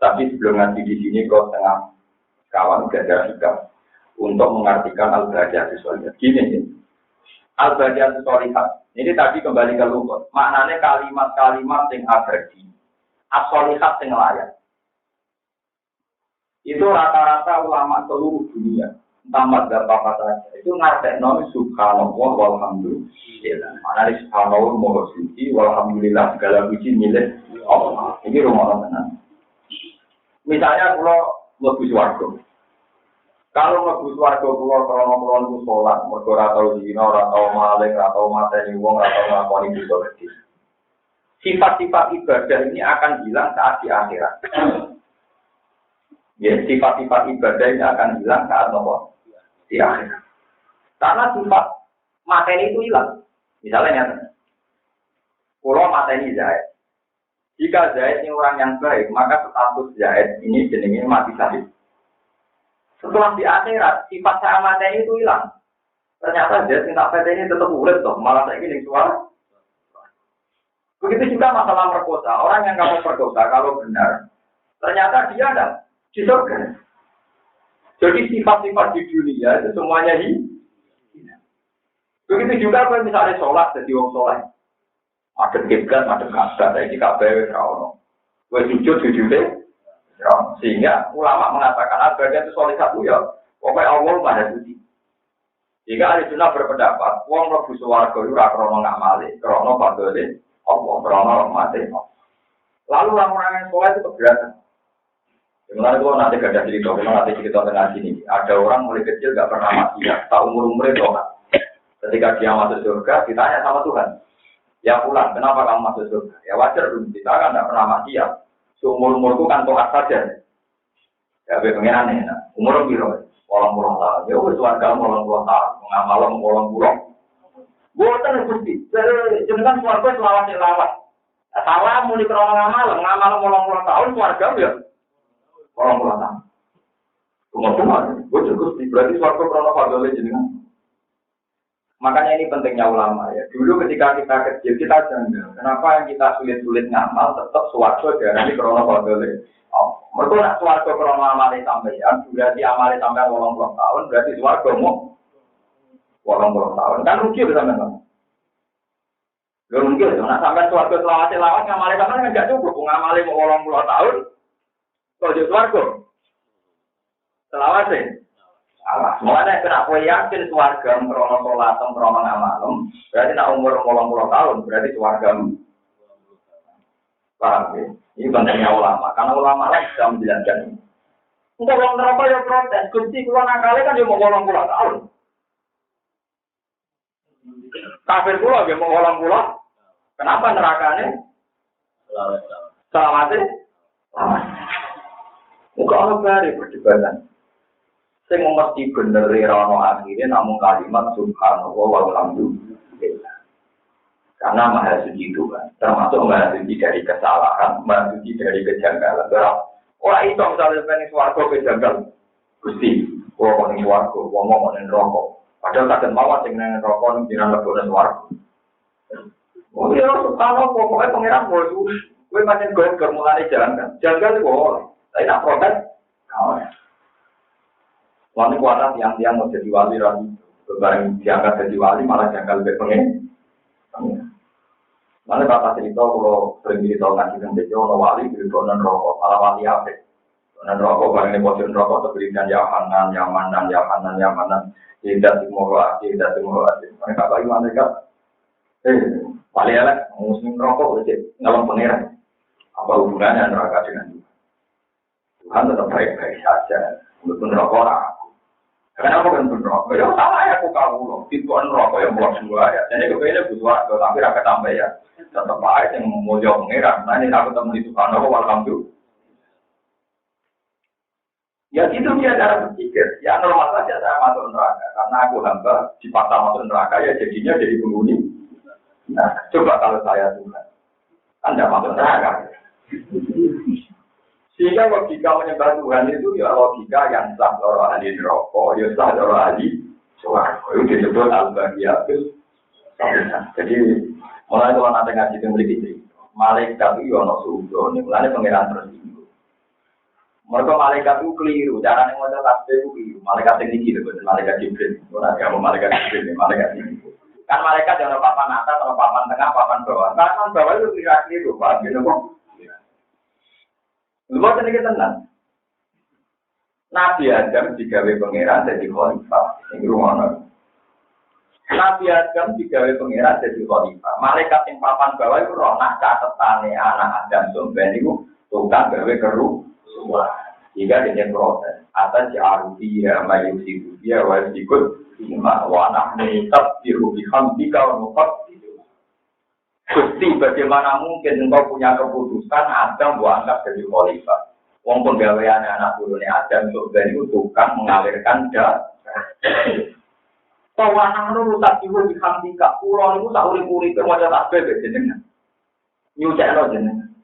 Tapi sebelum ngaji di sini kau tengah kawan belajar juga untuk mengartikan al-baqiyatu sholihah. Gini, al-baqiyatu sholihah. Ini tadi kembali ke lughat. Maknanya kalimat-kalimat yang abadi, as-sholihat yang layak. Itu rata-rata ulama seluruh dunia, entah mazhab apa saja. Itu ngartekno subhanallah walhamdulillah. Maknanya subhanallah moga suci, walhamdulillah segala puji milik Allah. Ini rumah tenan. Misalnya kalau mlebu swarga. Kalau mlebu swarga kula krana niku salat, mergo ora tau zina, ora tau maling, ora tau mateni wong, ora tau nglakoni dosa gedhe. Sifat-sifat ibadah ini akan hilang saat di akhirat. Ya, sifat-sifat ibadah ini akan hilang saat nopo? Di akhirat. Karena sifat mateni itu hilang. Misalnya nyata. Kula mateni Zaid. Jika Zaid ini orang yang baik, maka status Zaid ini jenenge mati syahid. Setelah di akhirat, sifat saya mateni itu hilang. Ternyata dia minta ini tetap urip toh, malah saya ingin suara. Begitu juga masalah perkosa. Orang yang kamu perkosa kalau benar, ternyata dia ada di surga. Jadi sifat-sifat di dunia itu semuanya hilang. Begitu juga kalau misalnya sholat jadi orang sholat, ada kiblat, ada kasar, jadi kabeh kalau gue jujur deh. Ya, sehingga ulama mengatakan al-baqiyatu sholihah ya, pokoknya Allah Maha Suci. Jika ahli sunnah berpendapat, wong mlebu swarga iku ora krana ngamale, krana fadhile Allah, krana rahmate Allah. Lalu orang-orang yang saleh itu keberatan. Sebenarnya kalau nanti gak ada cerita tengah sini, ada orang mulai kecil gak pernah mati, ya, tak umur-umurnya doa. Ketika dia masuk surga, ditanya sama Tuhan, ya pulang, kenapa kamu masuk surga? Ya wajar, kita kan gak pernah mati ya. Umur-umurku kan toat saja. Ya pengen aneh, umur biro, 80 tahun. Ya wis warga 80 tahun, ngamal 80. Boten Gusti, jenengan warga selawat-selawat. Salah muni krana ngamal 80 tahun warga ya. 80 tahun. Kemudian, Gusti berarti warga krana fadhole jenengan. Makanya ini pentingnya ulama ya. Dulu ketika kita kecil kita janggal. Kenapa yang kita sulit-sulit ngamal tetap swarga darani krana fadhole. Oh, mergo nek swarga krana amale sampeyan, berarti amale sampeyan 80 tahun, berarti swarga mu 80 tahun. Kan rugi sampeyan. Lho rugi nek sampeyan swarga selawat-selawat ngamale sampeyan kan gak cukup ngamale mau 80 tahun. Kok yo swarga. Selawat sih. Allah. Mulane kena kowe yakin swarga krono salat krono ngamalem, berarti nak umur 80 tahun, berarti swarga. Paham ya? Ini pentingnya ulama, karena ulama lah bisa menjelaskan ini. Untuk orang neraka ya protes, Gusti kula nakale kan yo mau 80 tahun. Kafir kula nggih mau 80. Kenapa nerakane? Selamat. Muka ana bare perdebatan. Sing mesti bener ora ono akhire namung kalimat subhanallah walhamdulillah. Karena maha suci itu kan, termasuk maha suci dari kesalahan, maha suci dari kejanggalan. Orang itu misalnya pengen suarga kejanggalan, Gusti, kalau pengen suarga, ngomong ning rokok. Padahal tak mau sing ning rokok ning jiran lebone suarga. Oh ya, subhanallah, pokoknya pengiran boleh suci. Gue macam gue kemulane janggal, janggal itu boleh. Tapi nak protes, Wani kuatat yang mau jadi wali lagi, bareng diangkat jadi wali malah janggal lebih pengen. Mana kata cerita kalau sering cerita ngaji dan bejo ono wali di konon rokok, malah wali apa? Konon rokok bareng di pojok rokok terberikan yamanan, tidak semua hati. Mereka bagaimana mereka? Wali elek, muslim rokok aja, dalam pengiran. Apa hubungannya neraka dengan Tuhan? Tuhan tetap baik-baik saja, untuk rokok aku. Kenapa kan rokok? Ya salah ya aku kamu, itu rokok yang buat semua ya. Jadi kepengennya butuh tapi rakyat tambah ya. Tetap baik yang mau jauh pengiran. Nah ini aku temen itu kan aku alhamdulillah. Ya itu dia cara berpikir. Ya normal saja saya masuk neraka karena aku hamba dipaksa masuk neraka ya jadinya jadi penghuni. Nah coba kalau saya Tuhan, Anda masuk neraka. Sehingga logika menyembah Tuhan itu ya logika yang sah orang ahli neraka, ya sah orang ahli surga. Itu disebut al-baqiyatus. Jadi mulai kalau nanti ngaji itu memiliki cerita, malaikat itu ada suudon, mulai pengiran tersinggung. Mereka malaikat itu keliru, cara yang model tasbih itu keliru. Malaikat yang ini gitu, malaikat Jibril. Orang yang malaikat Jibril, malaikat ini. Kan malaikat yang ada papan atas, ada papan tengah, papan bawah. Papan bawah itu keliru, paham gitu kok? Lupa sedikit tenang. Nabi Adam digawe pengiran jadi khalifah. Ini rumah Nabi Adam digawe pengiran jadi khalifah. Malaikat yang papan bawah itu roh nak catetane anak Adam sampeyan niku tukang gawe keru semua. Jika dia protes, atas arufi ya mayusi dia wajib ikut lima wanah menitap biru bihamdika wa muqaddidu. Gusti bagaimana mungkin engkau punya keputusan Adam buat angkat jadi khalifah. Wong penggaweane anak turune Adam sampeyan niku tukang mengalirkan darah. Tawanang lu rusak jiwa di hamdika, pulau itu tak urip-urip wajah tak bebek jenengan. Nyucekno jenengan.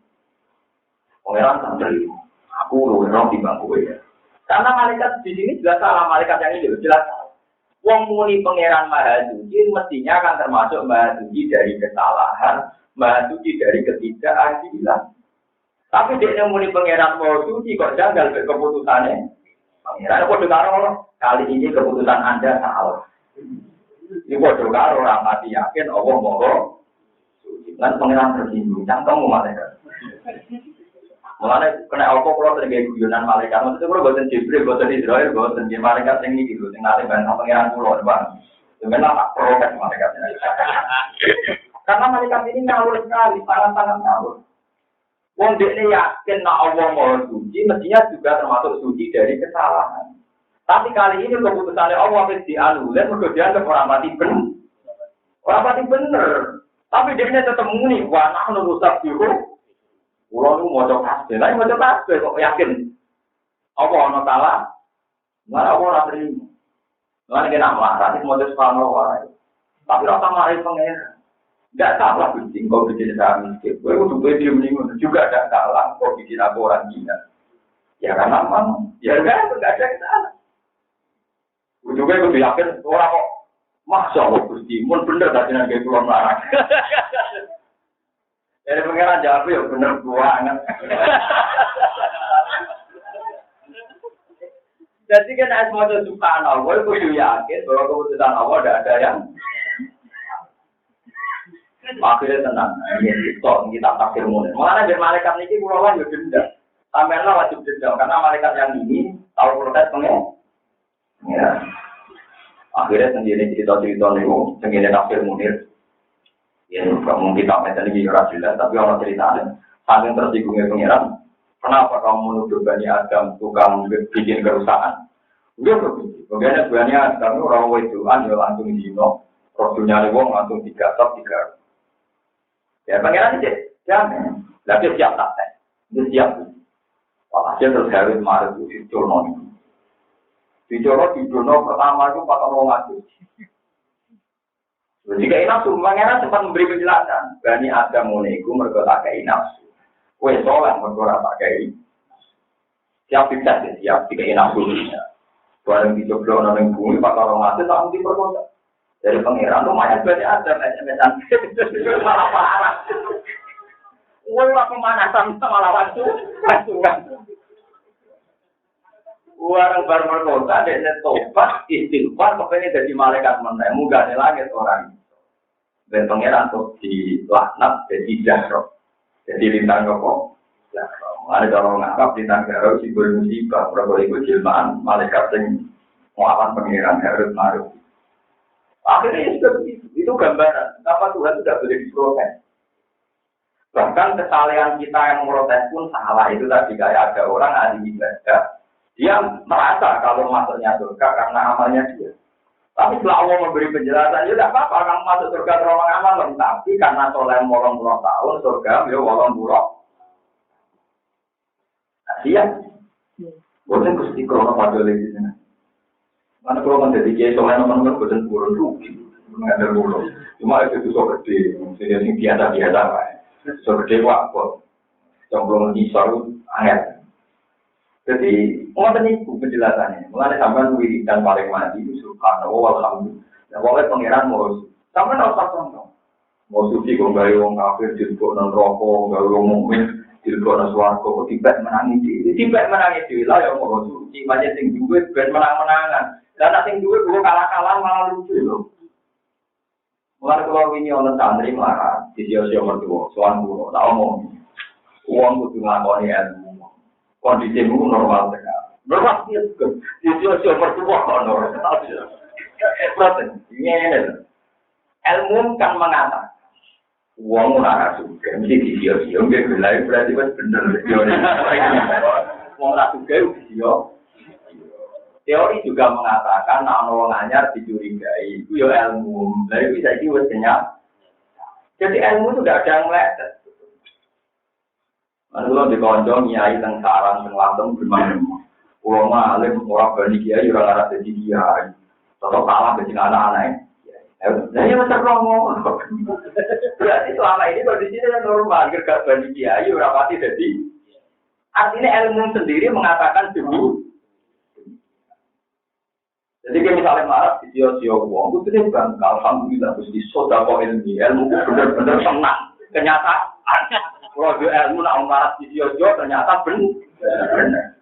Pangeran santri, aku luwih roh timbang kowe ya. Karena malaikat di sini jelas salah, malaikat yang ini jelas salah. Wong muni pangeran Maha Suci mestinya akan termasuk Maha Suci dari kesalahan, Maha Suci dari ketidakadilan. Tapi dia muni pangeran Maha Suci kok janggal keputusannya. Pangeran kok dengar kali ini keputusan Anda salah. Ini bodoh karo orang mati yakin Allah moho kan pengiran tersinggung cangkem malaikat. Mulane kena apa kalau terjadi guyonan malaikat itu kalau boten Jibril boten Israil boten malaikat sing iki lho sing nate bantah pengiran kula Pak. Sebenarnya tak protes malaikat. Karena malaikat ini ngawur sekali, sangat-sangat ngawur. Wong dekne yakin nek Allah moho suci mestinya juga termasuk suci dari kesalahan. Tapi kali ini keputusannya Allah harus dianulir, mereka dianggap orang mati benar. Orang mati benar. Tapi dia tetap muni, wah nak nurusak biru. Pulau itu mau coba kasih, lain mau coba kasih, kok yakin. Allah ono salah, mana Allah terima. Mana kita marah, nanti mau coba marah. Tapi rasa marah pengen. Tidak salah bikin, kau bikin saya miskin. Gue udah dia mendingan juga tidak salah, kau bikin aku orang gila. Ya karena memang, ya enggak ada kesalahan. Ujungnya aku yakin orang kok masya Allah Gusti, mun bener tadi nanti pulang larang. Jadi pengiran jawab ya bener banget. Jadi kan as mau subhanallah, aku yakin bahwa keputusan Allah tidak ada yang akhirnya tenang. Kita takdir mulai. Mengenai dari malaikat ini pulau lain juga denda. Tamerlah wajib denda karena malaikat yang ini tahu protes pengen. Ya. Akhirnya sendiri cerita-cerita niku, sendiri tafsir Munir. Ya, mungkin tak macam ini jelas, tapi orang ceritanya saling tersinggungnya pengiran. Kenapa kamu menuduh Bani Adam tukang bikin kerusakan? Udah begitu. Bagaimana Bani Adam itu orang wedoan ya langsung dino, produnya wong langsung digasak tiga. Ya pengiran aja, jangan. Tapi siap tak teh, dia siap. Walhasil terus harus marah itu dijono. Dijono pertama itu 4 orang ngaji. Jika nafsu, pangeran sempat memberi penjelasan. Bani Adam mengiku mereka tak kei nafsu. Kue soleh mereka tak kei. Siap bisa siap jika nafsu. Barang dicoba orang bumi 4 orang ngaji tak mungkin berkosa. Dari pangeran tuh banyak Bani Adam SMS-an. Malah parah. Wah pemanasan malah waktu. Orang baru merkosa dia tobat istighfar kepengen jadi malaikat mana muga nih langit orang dan pangeran tuh dilaknat jadi jahro jadi lintang kok ada kalau ngangkap lintang jahro simbol musibah berapa ikut jilmaan malaikat yang melawan pangeran harus maru akhirnya itu gambaran apa Tuhan tidak boleh diprotes bahkan kesalahan kita yang protes pun salah itu tadi kayak ada orang ahli ibadah. Dia merasa kalau masuknya surga karena amalnya dia. Tapi setelah Allah memberi penjelasan, ya tidak apa-apa, kamu masuk surga terlalu amal, tapi karena soleh 80 tahun, surga ya 80. Nah, dia, boleh kusti krono pada lagi di sana. Mana kalau menjadi kiai soleh nomor boleh turun rugi, mengajar dulu. Cuma itu so gede, jadi biasa-biasa lah. So gede waktu, jomblo ngisor, angin. Jadi, orang itu penjelasannya. Mulai sampai wiridan paling mati itu subhanallah alhamdulillah. Boleh pangeran mau sampai nol pasang. Mau suci kok gawe wong kafir dilebok nang rokok, gawe wong mukmin dilebok nang swarga kok tiba menangi dhewe. Tiba menangi dhewe lah ya mau suci banyak sing duwe ben menang-menangan. Lah nek sing duwe kok kalah-kalah malah lucu lho. Mulai kalau ini orang santri marah, di sio-sio mertua, soal guru, tak omong. Uang kudu ngakoni ilmu. Kondisimu normal sekali. Normal sih, sio-sio mertua normal. Protes, ini ilmu kan mengatakan, uang ora suka, mesti di sio-sio, nggak gelai berarti kan bener. Uang ora suka di sio. Teori juga mengatakan, nah orang anyar dicurigai, itu ya ilmu. Lalu bisa diwujudnya. Jadi ilmu itu tidak ada yang meleset. Kalau di konjong, nyai teng sarang, teng lantem, gimana? Ulama alim, orang bani kiai, orang arah jadi kiai. Kalau kalah ke anak-anak, ya macam romo. Berarti selama ini kondisinya normal, kerja bani kiai, orang pasti jadi. Artinya ilmu sendiri mengatakan dulu. Jadi kalau misalnya marah, dia uang, itu dia bukan, alhamdulillah, terus di sodako ilmu benar-benar senang. Kenyataan, kalau dia ilmu, nak marah di dia ternyata benar.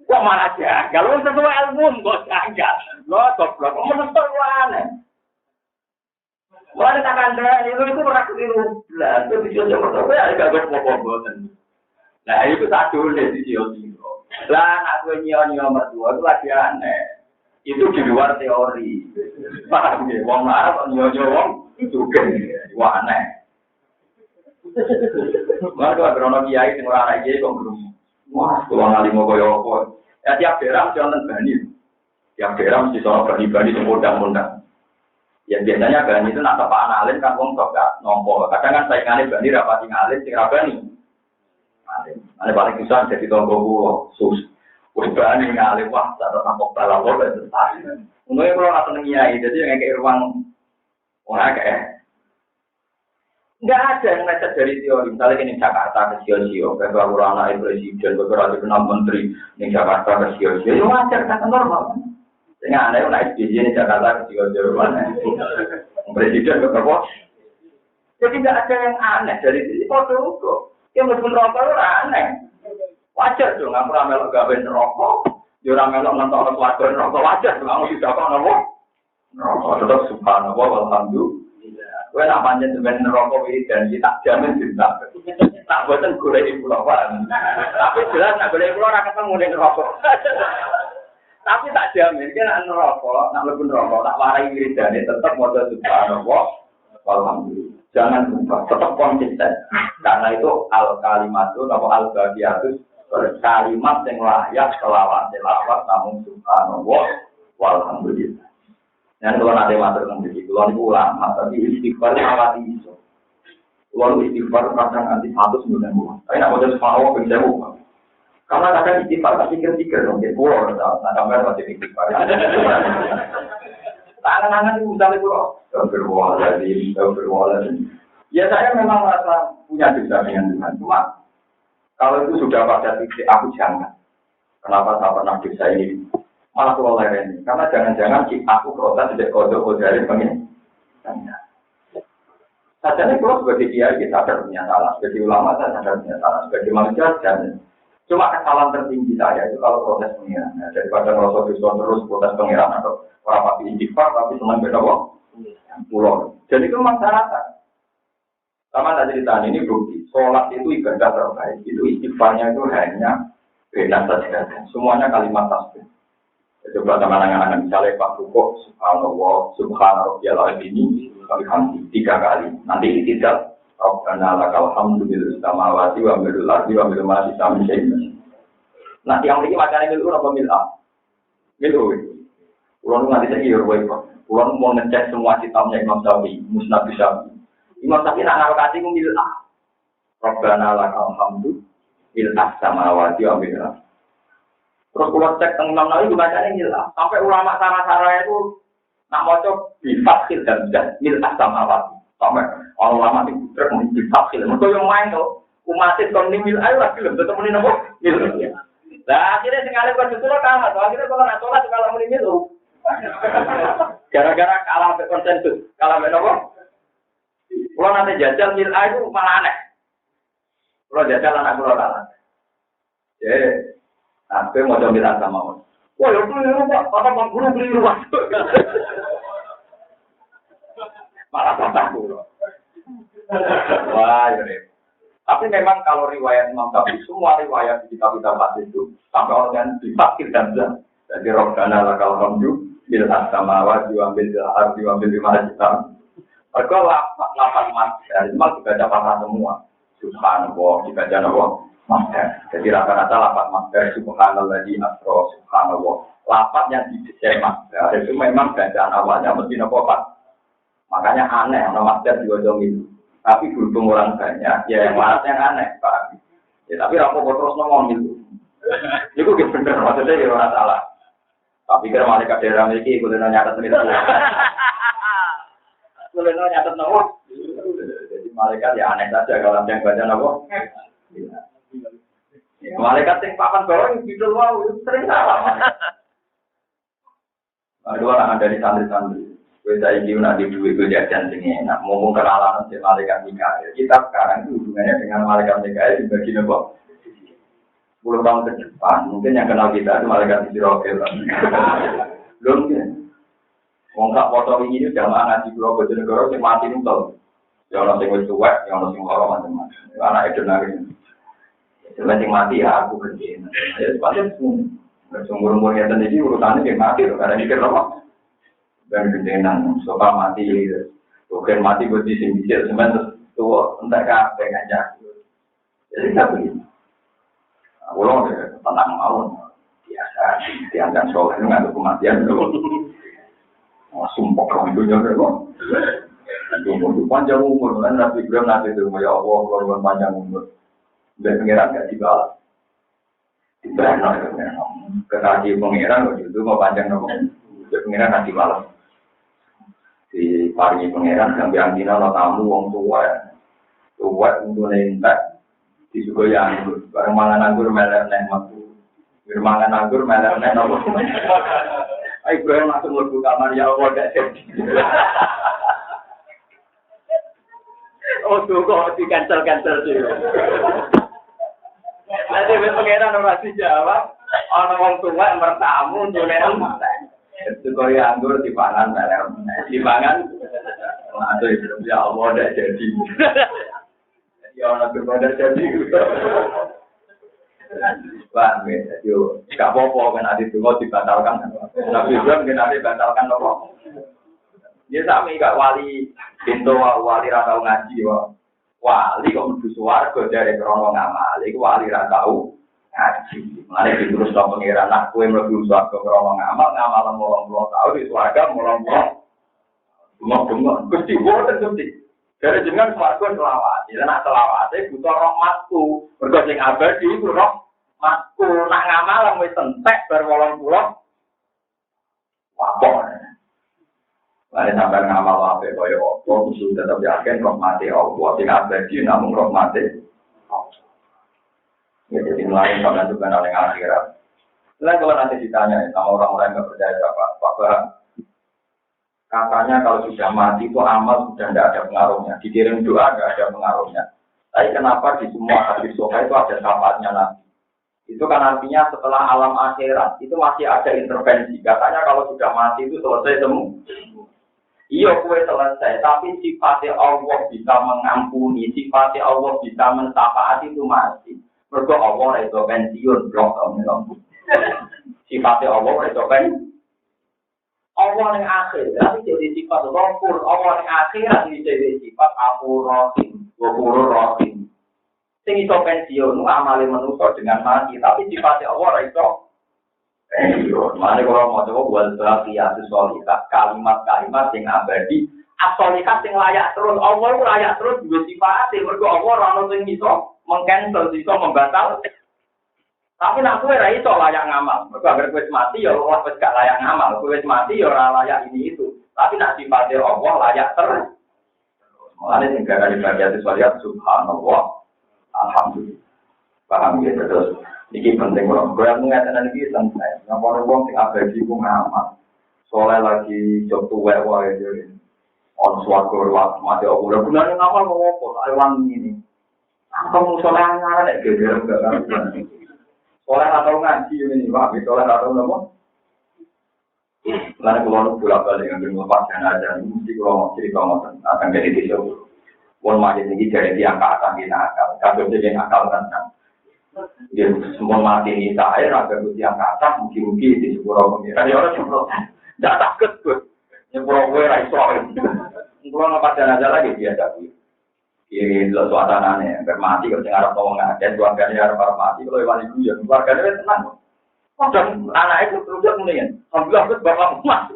Kok marah aja? Kalau sesuai ilmu, kok janggal. Loh, goblok, kok menentu aneh. Mulai tak kandang, itu pernah keliru. Lah, itu di dia pertama, ya agak berpokok-pokokan. Nah, itu satu di dia. Lah, anak gue nyion-nyion mertua, itu lagi aneh. Itu di luar teori. Paham ya? Wong marah kok nyonya wong juga wah aneh. Maka kalau kiai sing ora ana kiai kok belum. Wah, tuang alim koyo apa. Ya tiap daerah mesti wonten bani. Tiap daerah mesti sono bani sing undang-undang. Ya biasanya bani itu nak tepak alim kan wong kok gak nompo. Kadang kan saingane bani rapati ngalim sing ra bani. Ada paling susah jadi tonggo kulo sus. Udah nih ngalih wah, cara tampok dalam boleh selesai. Mungkin kalau nggak seneng nyai, jadi yang kayak ruang, wah kayak nggak ada yang meleset dari teori. Misalnya ini Jakarta ke sio-sio, beberapa anak presiden, beberapa kenal menteri di Jakarta ke sio-sio, itu wajar kan normal. Dengan aneh naik SBY di Jakarta ke sio-sio mana? Presiden beberapa. Jadi nggak ada yang aneh dari sini. Foto yang meskipun rokok itu aneh. Wajar dong, aku ramelok gawe neraka, yo ramelok nonton keluarga neraka wajar dong, aku tidak kok nopo. Neraka tetap subhanallah walhamdulillah. Kowe nak pancen sampeyan neraka wiridan iki tak jamin cinta. Tak boten golek kula wae. Tapi jelas nak golek kula ora ketemu ning neraka. Tapi tak jamin kan neraka, nak mlebu neraka tak warai wiridane tetep maca subhanallah walhamdulillah. Jangan lupa, tetap konsisten. Karena itu al-kalimatu atau al-baqiyatus kalimat yang layak selawat namun subhanallah walhamdulillah. Yang kalau nanti matur nanti kalau itu ulama tapi istighfar awati iso. Kalau istighfar kadang anti 190. Tapi nak baca subhanallah bisa bukan. Karena kadang istighfar tak pikir-pikir dong, dia pulau, nah gambar masih istighfar. Tangan-tangan itu misalnya pulau, berwala. Ya saya memang merasa punya dosa dengan Tuhan. Cuma kalau itu sudah pada titik aku jangan. Kenapa saya pernah dosa ini? Malah pulau lain. Karena jangan-jangan aku protes tidak kodok dari pengen. Sajanya kalau sebagai kiai kita sadar punya salah, sebagai ulama saya sadar punya salah, sebagai manusia jangan. Cuma kesalahan tertinggi saya itu kalau protes pengiran. Nah, daripada merasa dosa terus protes pengiran atau orang pasti istighfar tapi senang beda pulau. Jadi itu masyarakat. Sama tak cerita ini bukti. Sholat itu ibadah terbaik. Itu istighfarnya itu hanya beda saja. Semuanya kalimat tasbih. Coba teman-teman misalnya Pak Rukuk, subhanallah, subhanallah, ini kali 3 kali. Nanti tidak. Rabbana lakal hamdu bil samawati wa bil ardi wa bil ma sami syai'in. Nah, yang iki macane milu apa milah? Milu. Kulo nanti iki yo wae kok. Kulo mau ngecek semua kitabnya Imam Syafi'i, Musnad Syafi'i. Imam Syafi'i nak ngarokati ku milah. Rabbana lakal hamdu bil samawati wa bil ardi. Terus kulo cek teng Imam Nawawi bacane milah. Sampai ulama sarah-sarah itu nak maca bi fathil dan mil samawati. Sampai orang lama di truk di fakir, mereka yang main tuh, umatin kon nimil ayo lagi loh, tetap mending apa? Nah akhirnya sekali pas itu lah kalah, akhirnya kalau nggak sholat kalau menimil tuh, gara-gara kalah konsensus, kalah apa? Kalau nanti jajal mil ayo malah aneh, kalau jajal anak pulau kalah, aku mau coba sama kamu, wah itu rumah, apa bang guru beli rumah? Malah bapakku loh. Wah, ya. Tapi memang kalau riwayat Imam Syafi'i, semua riwayat di kitab-kitab hadis itu sampai orang yang difakir dan jelas. Jadi Rabbana lakal hamdu bil samawati wa bil ardi wa bil majid. Mereka lapan mas, cuma dibaca patah semua. Subhanallah, dibaca apa? Master. Jadi rata-rata lapan master subhanallah di asro subhanallah. Lapan yang didesain master itu memang bacaan awalnya mesti apa Pak? Makanya aneh, nama master juga dong itu. Tapi berhubung orang banyak, ya yang malas yang aneh, Pak. Ya, tapi rapopo terus ngomong itu. Itu bener, maksudnya ya orang salah. Tapi kira malaikat daerah memiliki, boleh nyatet itu. Boleh nyatet nomor. Jadi malaikat ya aneh saja kalau yang baca nomor. Malaikat yang papan bawah yang gitu wow, sering salah. Ada orang dari santri-santri. Saya ingin nanti duit itu jajan sini enak. Ngomong kenalan si malaikat Mikael. Kita sekarang itu hubungannya dengan malaikat Mikael dibagi nopo. 10 tahun ke depan, mungkin yang kenal kita itu malaikat Israfil. Belum ya. Wong sak foto ini jamaah ngaji Pulau Bojonegoro sing mati nunggu. Ya ono sing wis tuwek, ya ono sing ora macam-macam. Anak itu nari. Sing mati ya aku kerja. Ya sepatutnya umur-umurnya tadi urusannya yang mati karena mikir apa? Dan kejenan, soal mati, bukan mati buat disini-disini, sebenarnya tua, entah apa aja. Jadi tak begitu. Ulang tenang malam, biasa dianggap soal itu nggak ada kematian dulu. Sumpah orang itu nyampe kok. Umur panjang umur, kan nabi Ibrahim nanti itu ya Allah korban panjang umur. Dan pengiran nggak dibalas. Dibalas itu memang. Kekasih pengiran itu mau panjang umur. Pengiran nanti balas. Di pari pangeran sampai antina lo tamu wong tua untuk nentak di suku yang bareng mangan anggur melek neng matu bermangan anggur melek neng apa ayo gue langsung lebih kamar ya Allah gak jadi oh tuh kok di cancel sih nanti pangeran orang dijawab orang wong tua bertamu untuk nentak itu kaya anggur dipangan bareng dipangan atau ya Allah tidak jadi ya Allah berbeda jadi Wah, yo, gak apa-apa kan ada itu mau dibatalkan. Nabi Ibrahim kan ada dibatalkan apa? Dia sami gak wali pintu wali ra tau ngaji wae. Wali kok mlebu swarga dari krono ngamal, iku wali ra tau ngaji. Mulane diterus to pangeran nak kowe mlebu swarga krono ngamal 80 tahun di swarga 80. Ngomong Gusti boten Gusti. Dari jenengan swarga selawat. Ya nak selawate butuh rahmatku. Mergo sing abadi iku rahmatku. Nak ngamal wis entek bar 80. Wapok. Lain sampai ngamal apa kaya apa, musuh tetap yakin rahmati Allah. Sing abadi namun rahmati Allah. Ya jadi lain sampai juga oleh akhirat. Lain kalau nanti ditanya sama orang-orang yang percaya Bapak, katanya kalau sudah mati itu amal sudah tidak ada pengaruhnya. Dikirim doa tidak ada pengaruhnya. Tapi kenapa di semua hadis sahih itu ada syafaatnya Nabi? Itu kan artinya setelah alam akhirat itu masih ada intervensi. Katanya kalau sudah mati itu selesai semua. Iya kue selesai, tapi sifatnya Allah bisa mengampuni, sifatnya Allah bisa mensyafaati itu masih. Mergo Allah itu pensiun blok om. Sifatnya Allah itu pensiun. Allah yang akhir, tapi jadi sifat Ghafur. Allah yang akhirat jadi sifat Ghafur Rahim. Sing iso pensiun amale manusa dengan mati, tapi sifatnya Allah itu mana kalau mau coba buat baqiyatu sholihah kalimat-kalimat yang abadi as-sholihah yang layak terus Allah layak terus juga sifat mergo Allah ora ono sing iso mengcancel iso membatal tapi nak kowe ra iso layak ngamal mergo agar kowe mati ya Allah wis gak layak ngamal kowe wis mati ya ora layak ini itu tapi nak sifat Allah layak terus mulane sing gara baqiyatu sholihah subhanallah alhamdulillah paham ya terus. Iki penting kalau gue mengatakan ini santai. Ngapor wong sing abadi ku ngamal. Soale lagi job tuwek wae jadi. On swarga ruwet mati ora gunane ngamal opo awan ini. Kamu soleh ngarep geger enggak kan. Soleh atau ngaji ini Pak, soleh atau nopo? Lalu kalau bolak-balik ngambil lepaskan aja, mesti kalau cerita ngoten akan jadi disebut. Wong mati iki dari diangkat akan akal. Kabeh jadi akal kan. Dia semua mati ini saya agak uji angkatan mungkin di sepuluh pengiran ya orang sepuluh tidak takut tuh sepuluh gue raisor sepuluh ngapain aja lagi dia jadi ini suasananya bermati kalau dengar ngomong ada keluarganya harus mati kalau iwan ibu ya keluarganya tenang dan anak itu terus mendingan alhamdulillah bet bapak mati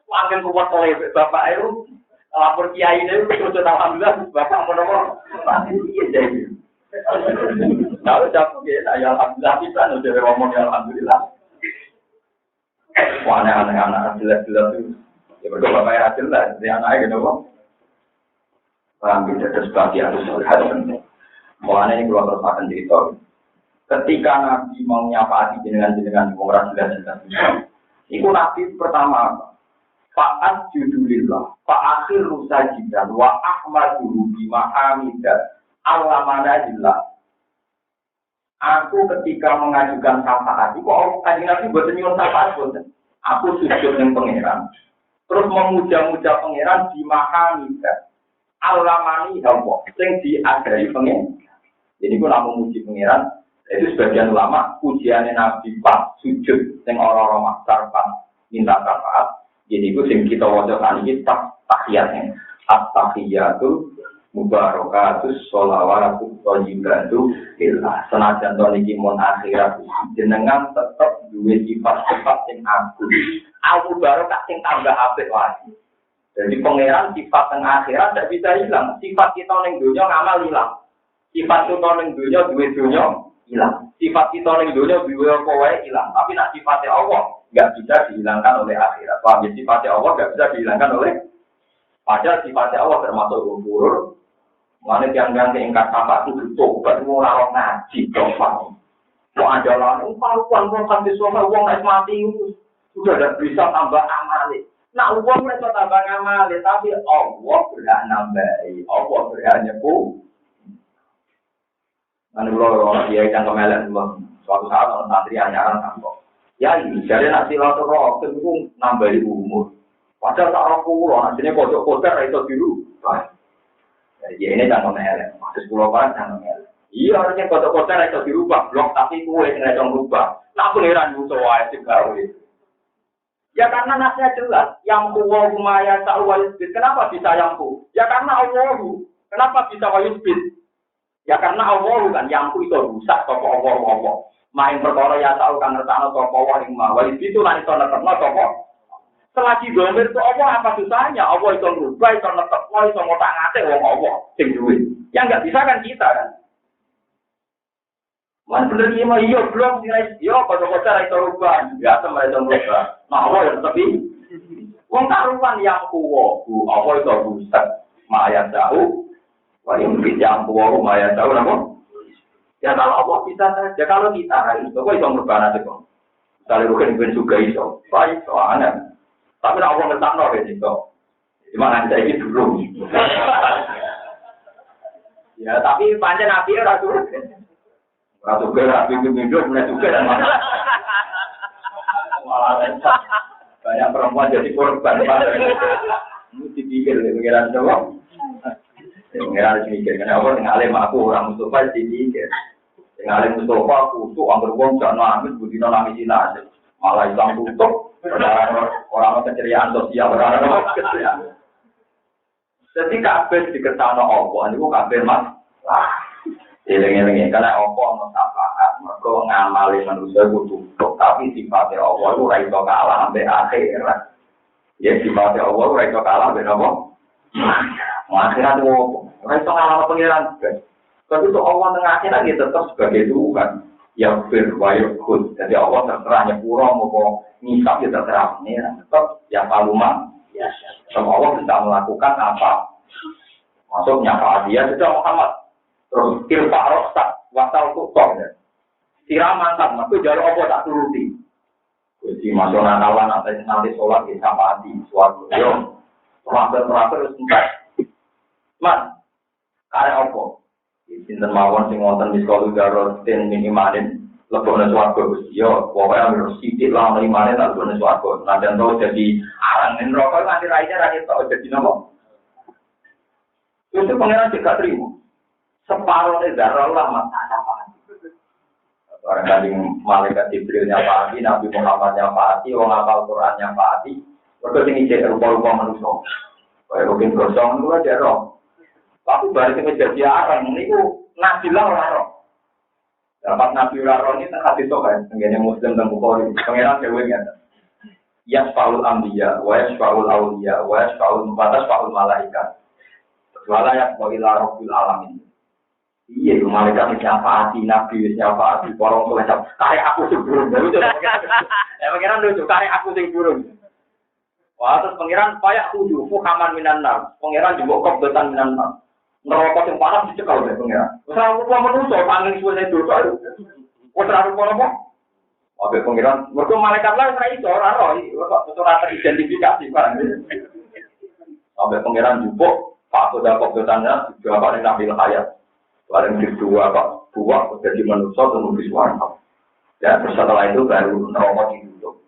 makin kuat oleh bapak itu lapor kiai itu terus alhamdulillah bapak mau mati jadi kalau jatuh ya, alhamdulillah kita udah ngomong alhamdulillah. Wah, anak-anak jelas-jelas itu, ya berdua bapak jelas, jadi anaknya gitu kok. Paham tidak ada sebagian harus penting. Mulanya ini keluar terus akan cerita. Ketika Nabi mau nyapa jenengan orang jelas-jelas, itu Nabi pertama apa? Fa'at judulillah, fa'akhiru sajidan, wa ahmaduhu bimahamidah. Allah manajillah. Aku ketika mengajukan syafaat, kok kanjeng Nabi boten nyuwun syafaat boten. Aku sujud ning pangeran. Terus memuja-muja pangeran di mahamida. Allah mani Allah sing diadari pangeran. Jadi ku lamun muji pangeran, itu sebagian ulama pujiane Nabi pas sujud sing ora-ora maksar pas minta syafaat. Jadi ku sing kita waca saniki tahiyatnya. At-tahiyatu mubarakatus sholawatu thayyibatu billah senajan to niki mun akhirat jenengan tetep duwe sifat-sifat sing aku barokah sing tambah apik wae. Jadi pangeran sifat teng akhirat tidak bisa hilang. Sifat kita ning donya ngamal hilang. Sifat kita ning donya duwe donya hilang. Sifat kita ning donya duwe apa wae hilang. Tapi nek sifatnya Allah enggak bisa dihilangkan oleh akhirat. Paham ya? Sifatnya Allah enggak bisa dihilangkan oleh padahal sifatnya Allah termasuk umur. Mana yang keingkat apa itu coba ngurang ngaji dong. Mau ada lalu paruan mau sampai suami uang es mati itu sudah tidak bisa tambah amali. Nah uang mereka tambah amali tapi Allah berhak nambahi, Allah berhak nyepu. Nanti kalau dia yang kemelan suatu saat orang santri anyaran tambah. Ya ini jadi nasi lato roh itu nambahi umur. Padahal tak roh pulau, hasilnya kocok-kocok itu biru. Jadi ini jangan melek, maksud pulau kan jangan melek. Iya, harusnya kota-kota itu dirubah, blok tapi kue yang itu berubah. Nah, pengiran musuh wae sing gawe. Ya karena nasnya jelas, yang kuwa maya ta'wa yusbit. Kenapa bisa yang ku? Ya karena Allahu. Kenapa bisa wa yusbit? Ya karena Allahu kan yang ku itu rusak toko Allah. Main perkara ya tahu kan ngertakno toko Allah ing ma. Wa yusbit lan iso netepno toko. Selagi domir itu Allah apa susahnya? Allah itu rubah, itu netepno, iso ngotak-ngatik wong Allah sing duwe. Ya enggak bisa kan kita kan? Man bener iki mah iya belum nilai yo kota-kota itu rubah, biasa mereka rubah. Nah, Allah yang tepi. Wong karuan yang kuwo, Allah itu rusak. Maya jauh. Paling yang kuwo maya jauh napa? Ya kalau Allah bisa saja, kalau kita itu kok iso merubah nanti kok. Kalau bukan ben juga iso. Baik soalnya. Tapi Allah ngetakno wis iso. Gimana saya iki dulu. Ya, tapi pancen nabi ora turun. Ratu gerak, hidup, mulai juga. Banyak perempuan jadi korban. Ini dipikir, pengiran coba. Pengiran dipikir, kenapa dengan alim aku, orang Mustafa dipikir. Dengan alim Mustafa, kutuk, anggur wong, jangan nangis, budina nangis Cina. Malah hilang tutup, orang keceriaan sosial, orang keceriaan. Jadi kabeh diketahui Allah, ini kabeh mas. Eling-eling karena Allah mutafaat, mereka ngamali manusia kudu tapi sifatnya Allah itu raiso kalah sampai akhirat. Ya sifatnya Allah itu raiso kalah sampai apa? Akhirat itu raiso kalah pengiran. Tapi itu Allah tengah akhirat dia tetap sebagai Tuhan yang berwayukut. Jadi Allah terserah nyepura mau ngisap dia terserah pengiran. Tetap yang paluma, ya. Allah bisa melakukan apa? Maksudnya apa dia sudah Muhammad. Terus kilpa rosak, wasal tukok ya. Siraman tak, maka jalur apa tak turuti. Jadi masuk nakalan nanti sholat di sapati, suatu yom. Terakhir terus enggak. Man, karya apa? Sinten mawon sing wonten di sekolah garot ten minimalin lebone swarga Gusti yo. Pokoke ambil sithik lah minimalin tak lebone swarga. Nanti ento jadi arang neraka nanti raine ra ketok jadi napa? Itu pangeran tidak terima. Separuh darah Allah mata apa? Orang kali malaikat Jibril nyapati, Nabi Muhammad nyapati, orang hafal Quran nyapati. Berarti ini jadi rupa-rupa manusia. Kayak mungkin gosong itu aja roh. Tapi balik ke jadi arang ini ku nabilah orang roh. Dapat nabilah roh ini tengah disokan. Tengganya Muslim dan Bukhari. Pengiran ceweknya. Yasfaul Ambiya, wa yasfaul Auliya, wa yasfaul Mubatas, faul Malaikat. Walayak wa ila Rabbil Alamin. Iya, malaikat nyafaati, nabi nyafaati, orang soleh karek aku sing burung. Ya pengiran lucu, karek aku sing burung. Wah, terus pengiran payak kudu fuhaman minan nar. Pengiran juga kobbetan minan nar. Neraka sing panas dicekal oleh pengiran. Wis ora rupa manusa, pangling suwene dosa. Wis ora rupa apa? Oke pengiran, mergo malaikat lah ora iso ora roh, ora teridentifikasi barang. Sampai pengiran jupuk, Pak Koda kobbetannya juga apa ning nabi hayat. Paling kedua Pak buah jadi manusia menulis warna. Dan setelah itu baru neraka ditutup.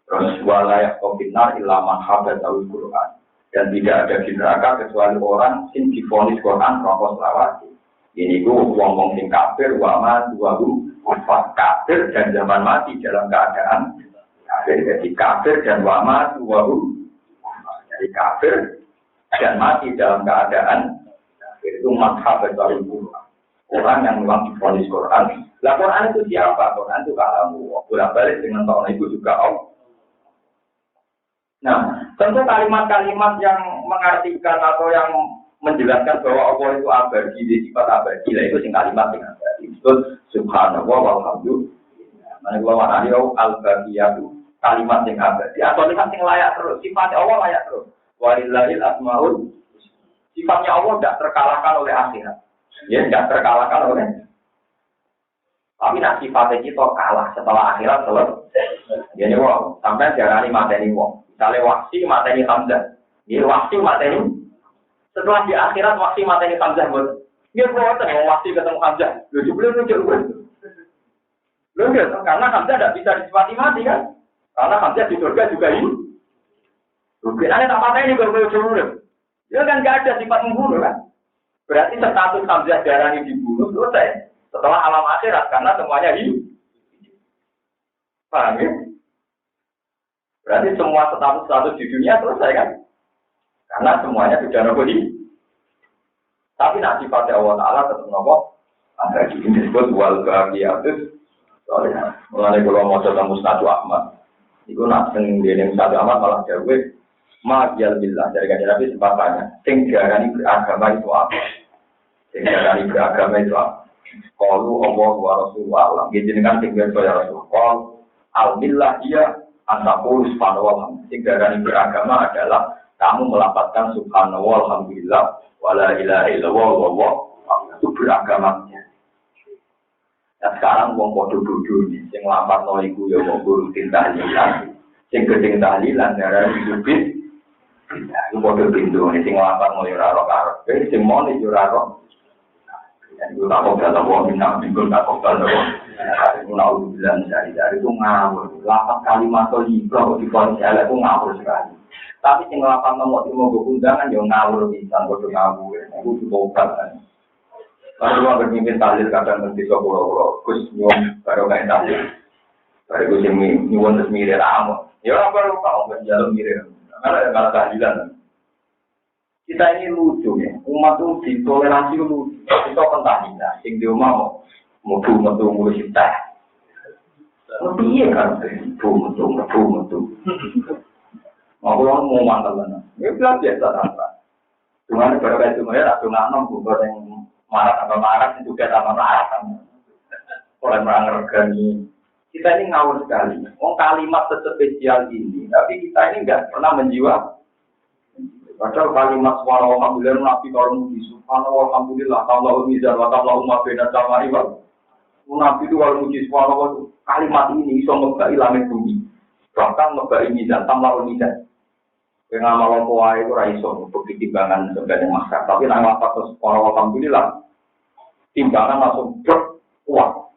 Terus walayak kobinar ilaman habat al-Quran. Dan tidak ada di neraka kecuali orang sing divonis Quran rokok selawati. Ini ku wong sing kafir wama duwahu wafat kafir dan zaman mati dalam keadaan kafir. Jadi kafir dan wama duwahu. Jadi kafir dan mati dalam keadaan itu madhab dari Quran. Orang yang memang difonis Quran. Lah Quran itu siapa? Quran itu kalamu. Bolak-balik dengan tahun itu juga Allah. Nah, tentu kalimat-kalimat yang mengartikan atau yang menjelaskan bahwa Allah itu abadi, sifat abadi, lah itu sing kalimat yang abadi. Itu subhanallah walhamdulillah. Mana gua maknani al-baqiyatu kalimat yang abadi. Atau kalimat yang layak terus. Sifatnya Allah layak terus. Walillahil asmaul. Sifatnya Allah tidak terkalahkan oleh akhirat. Ya, tidak terkalahkan oleh. Tapi nak sifatnya kita kalah setelah akhirat selesai. Jadi wong, sampai diarani mateni wong. Misalnya Wahsy mateni Hamzah. Dia Wahsy mateni. Setelah di akhirat Wahsy mateni Hamzah buat. Dia boten wong Wahsy ketemu Hamzah. Lho jebule lucu. Lho karena Hamzah tidak bisa disifati mati kan? Karena Hamzah di surga juga hidup. Mungkin ada tak mateni kalau lucu. Dia kan enggak ada sifat membunuh kan? Berarti status Hamzah darani dibunuh selesai. Setelah alam akhirat karena semuanya hidup. Paham ya? Berarti semua status di dunia selesai kan? Karena semuanya sudah nopo hidup. Tapi nanti pada Allah Ta'ala tetap nopo. Ada ini disebut wal bahagiatus. Soalnya mulai kalau mau coba Musnadu Ahmad. Itu nak sendiri Musnadu Ahmad malah jawab. Ma'iyal billah dari kajian Nabi sebabnya. Sing diarani beragama itu apa? Sing diarani beragama itu apa? Qalu Allah wa Rasulullah. Jenengan sing biasa ya Rasul. Qal al-billah iya antaqul subhanahu wa ta'ala. Sing diarani beragama adalah kamu melapatkan subhanahu alhamdulillah wala ilaha illallah wallah itu beragamanya. Nah sekarang wong padha bodho iki sing lapatno iku ya wong rutin tahlilan. Sing gedeng tahlilan darah hidupin. Ya iku padha pintu sing lapatno ya ora karep, sing mon ya ora ora. Ya iku tak kok dalam wong minang minggu tak kok dalam wong. Menawi bilang dari itu ngawur. Lapat kalimat libro di pon elek ku ngawur sekali. Tapi sing lapan nomor ilmu undangan yo ngawur pisan padha ngawur. Iku tobat kan. Kalau bermimpin tahlil kadang mesti pulau-pulau Gus nyuwun baru kae tahlil. Baru sing nyuwun terus mirip amo. Ya ora perlu kok njaluk mirip. Karena tahlilan. Kita ini lucu ya. Umat itu ditoleransi lucu. Kita pentahlilan sing di omah metu ngurus kita. Piye kan metu. Mau mantel mana? Ya biasa apa. Cuma beberapa itu ya, aku nggak nemu yang marah juga sama marah. Oleh merangkani kita ini ngawur sekali. Kalimat spesial ini, tapi kita ini nggak pernah menjiwa. Padahal kalimat suara alhamdulillah nabi kalau muji subhanallah alhamdulillah kalau mizan wa kalau umat beda sama rival. Nabi itu kalau muji subhanallah kalimat ini iso ngebai langit bumi. Bahkan ngebai mizan tamlah mizan. Yang amal kuai itu raiso untuk timbangan sebagai masyarakat. Tapi nang lapat orang alhamdulillah timbangan langsung berkuat.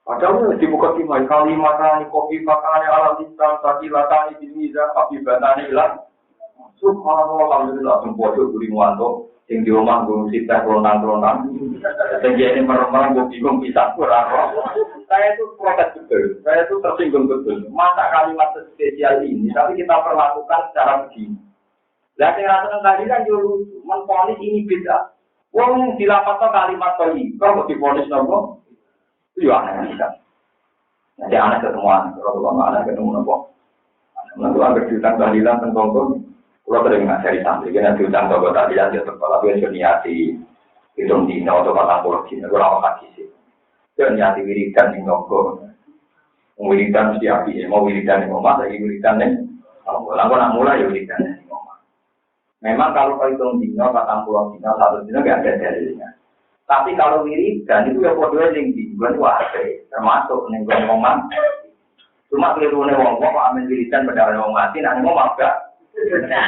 Padahal dibuka timai kalimat ini kopi makannya alam Islam tadi latani dimizan tapi batani hilang. Subhanallah alhamdulillah sempodo buri muanto yang di rumah gue sita kelontang. Sehingga ini meremang gue bingung bisa kurang. Saya itu protes betul, saya itu tersinggung betul. Masa kalimat spesial ini, tapi kita perlakukan secara begini. Lah saya rasa tadi kan dulu menfonis ini beda. Wong dilapatkan kalimat tadi, kalau difonis nopo, itu ya aneh kan. Nanti anak ketemuan, kalau anak ketemu nopo, nanti agar diutang tahlilan tentang kalau sering ngajari santri, kena diutang nopo tahlilan dia terkala biasa niati hitung dino atau patang puluh dino, kurang kasih sih. Dan nyati wiridan yang nongko, wiridan mesti api, mau wiridan yang ngomong, lagi wiridan yang lalu nak mulai ya wiridan yang ngomong. Memang kalau hitung dino, patang puluh dino, satu dino nggak ada dalilnya. Tapi kalau wiridan itu ya kodenya yang dibuat wae, termasuk nenggon ngomong. Cuma keliru ngomong, kok amin wiridan pada ngomong mati, nanti ngomong enggak.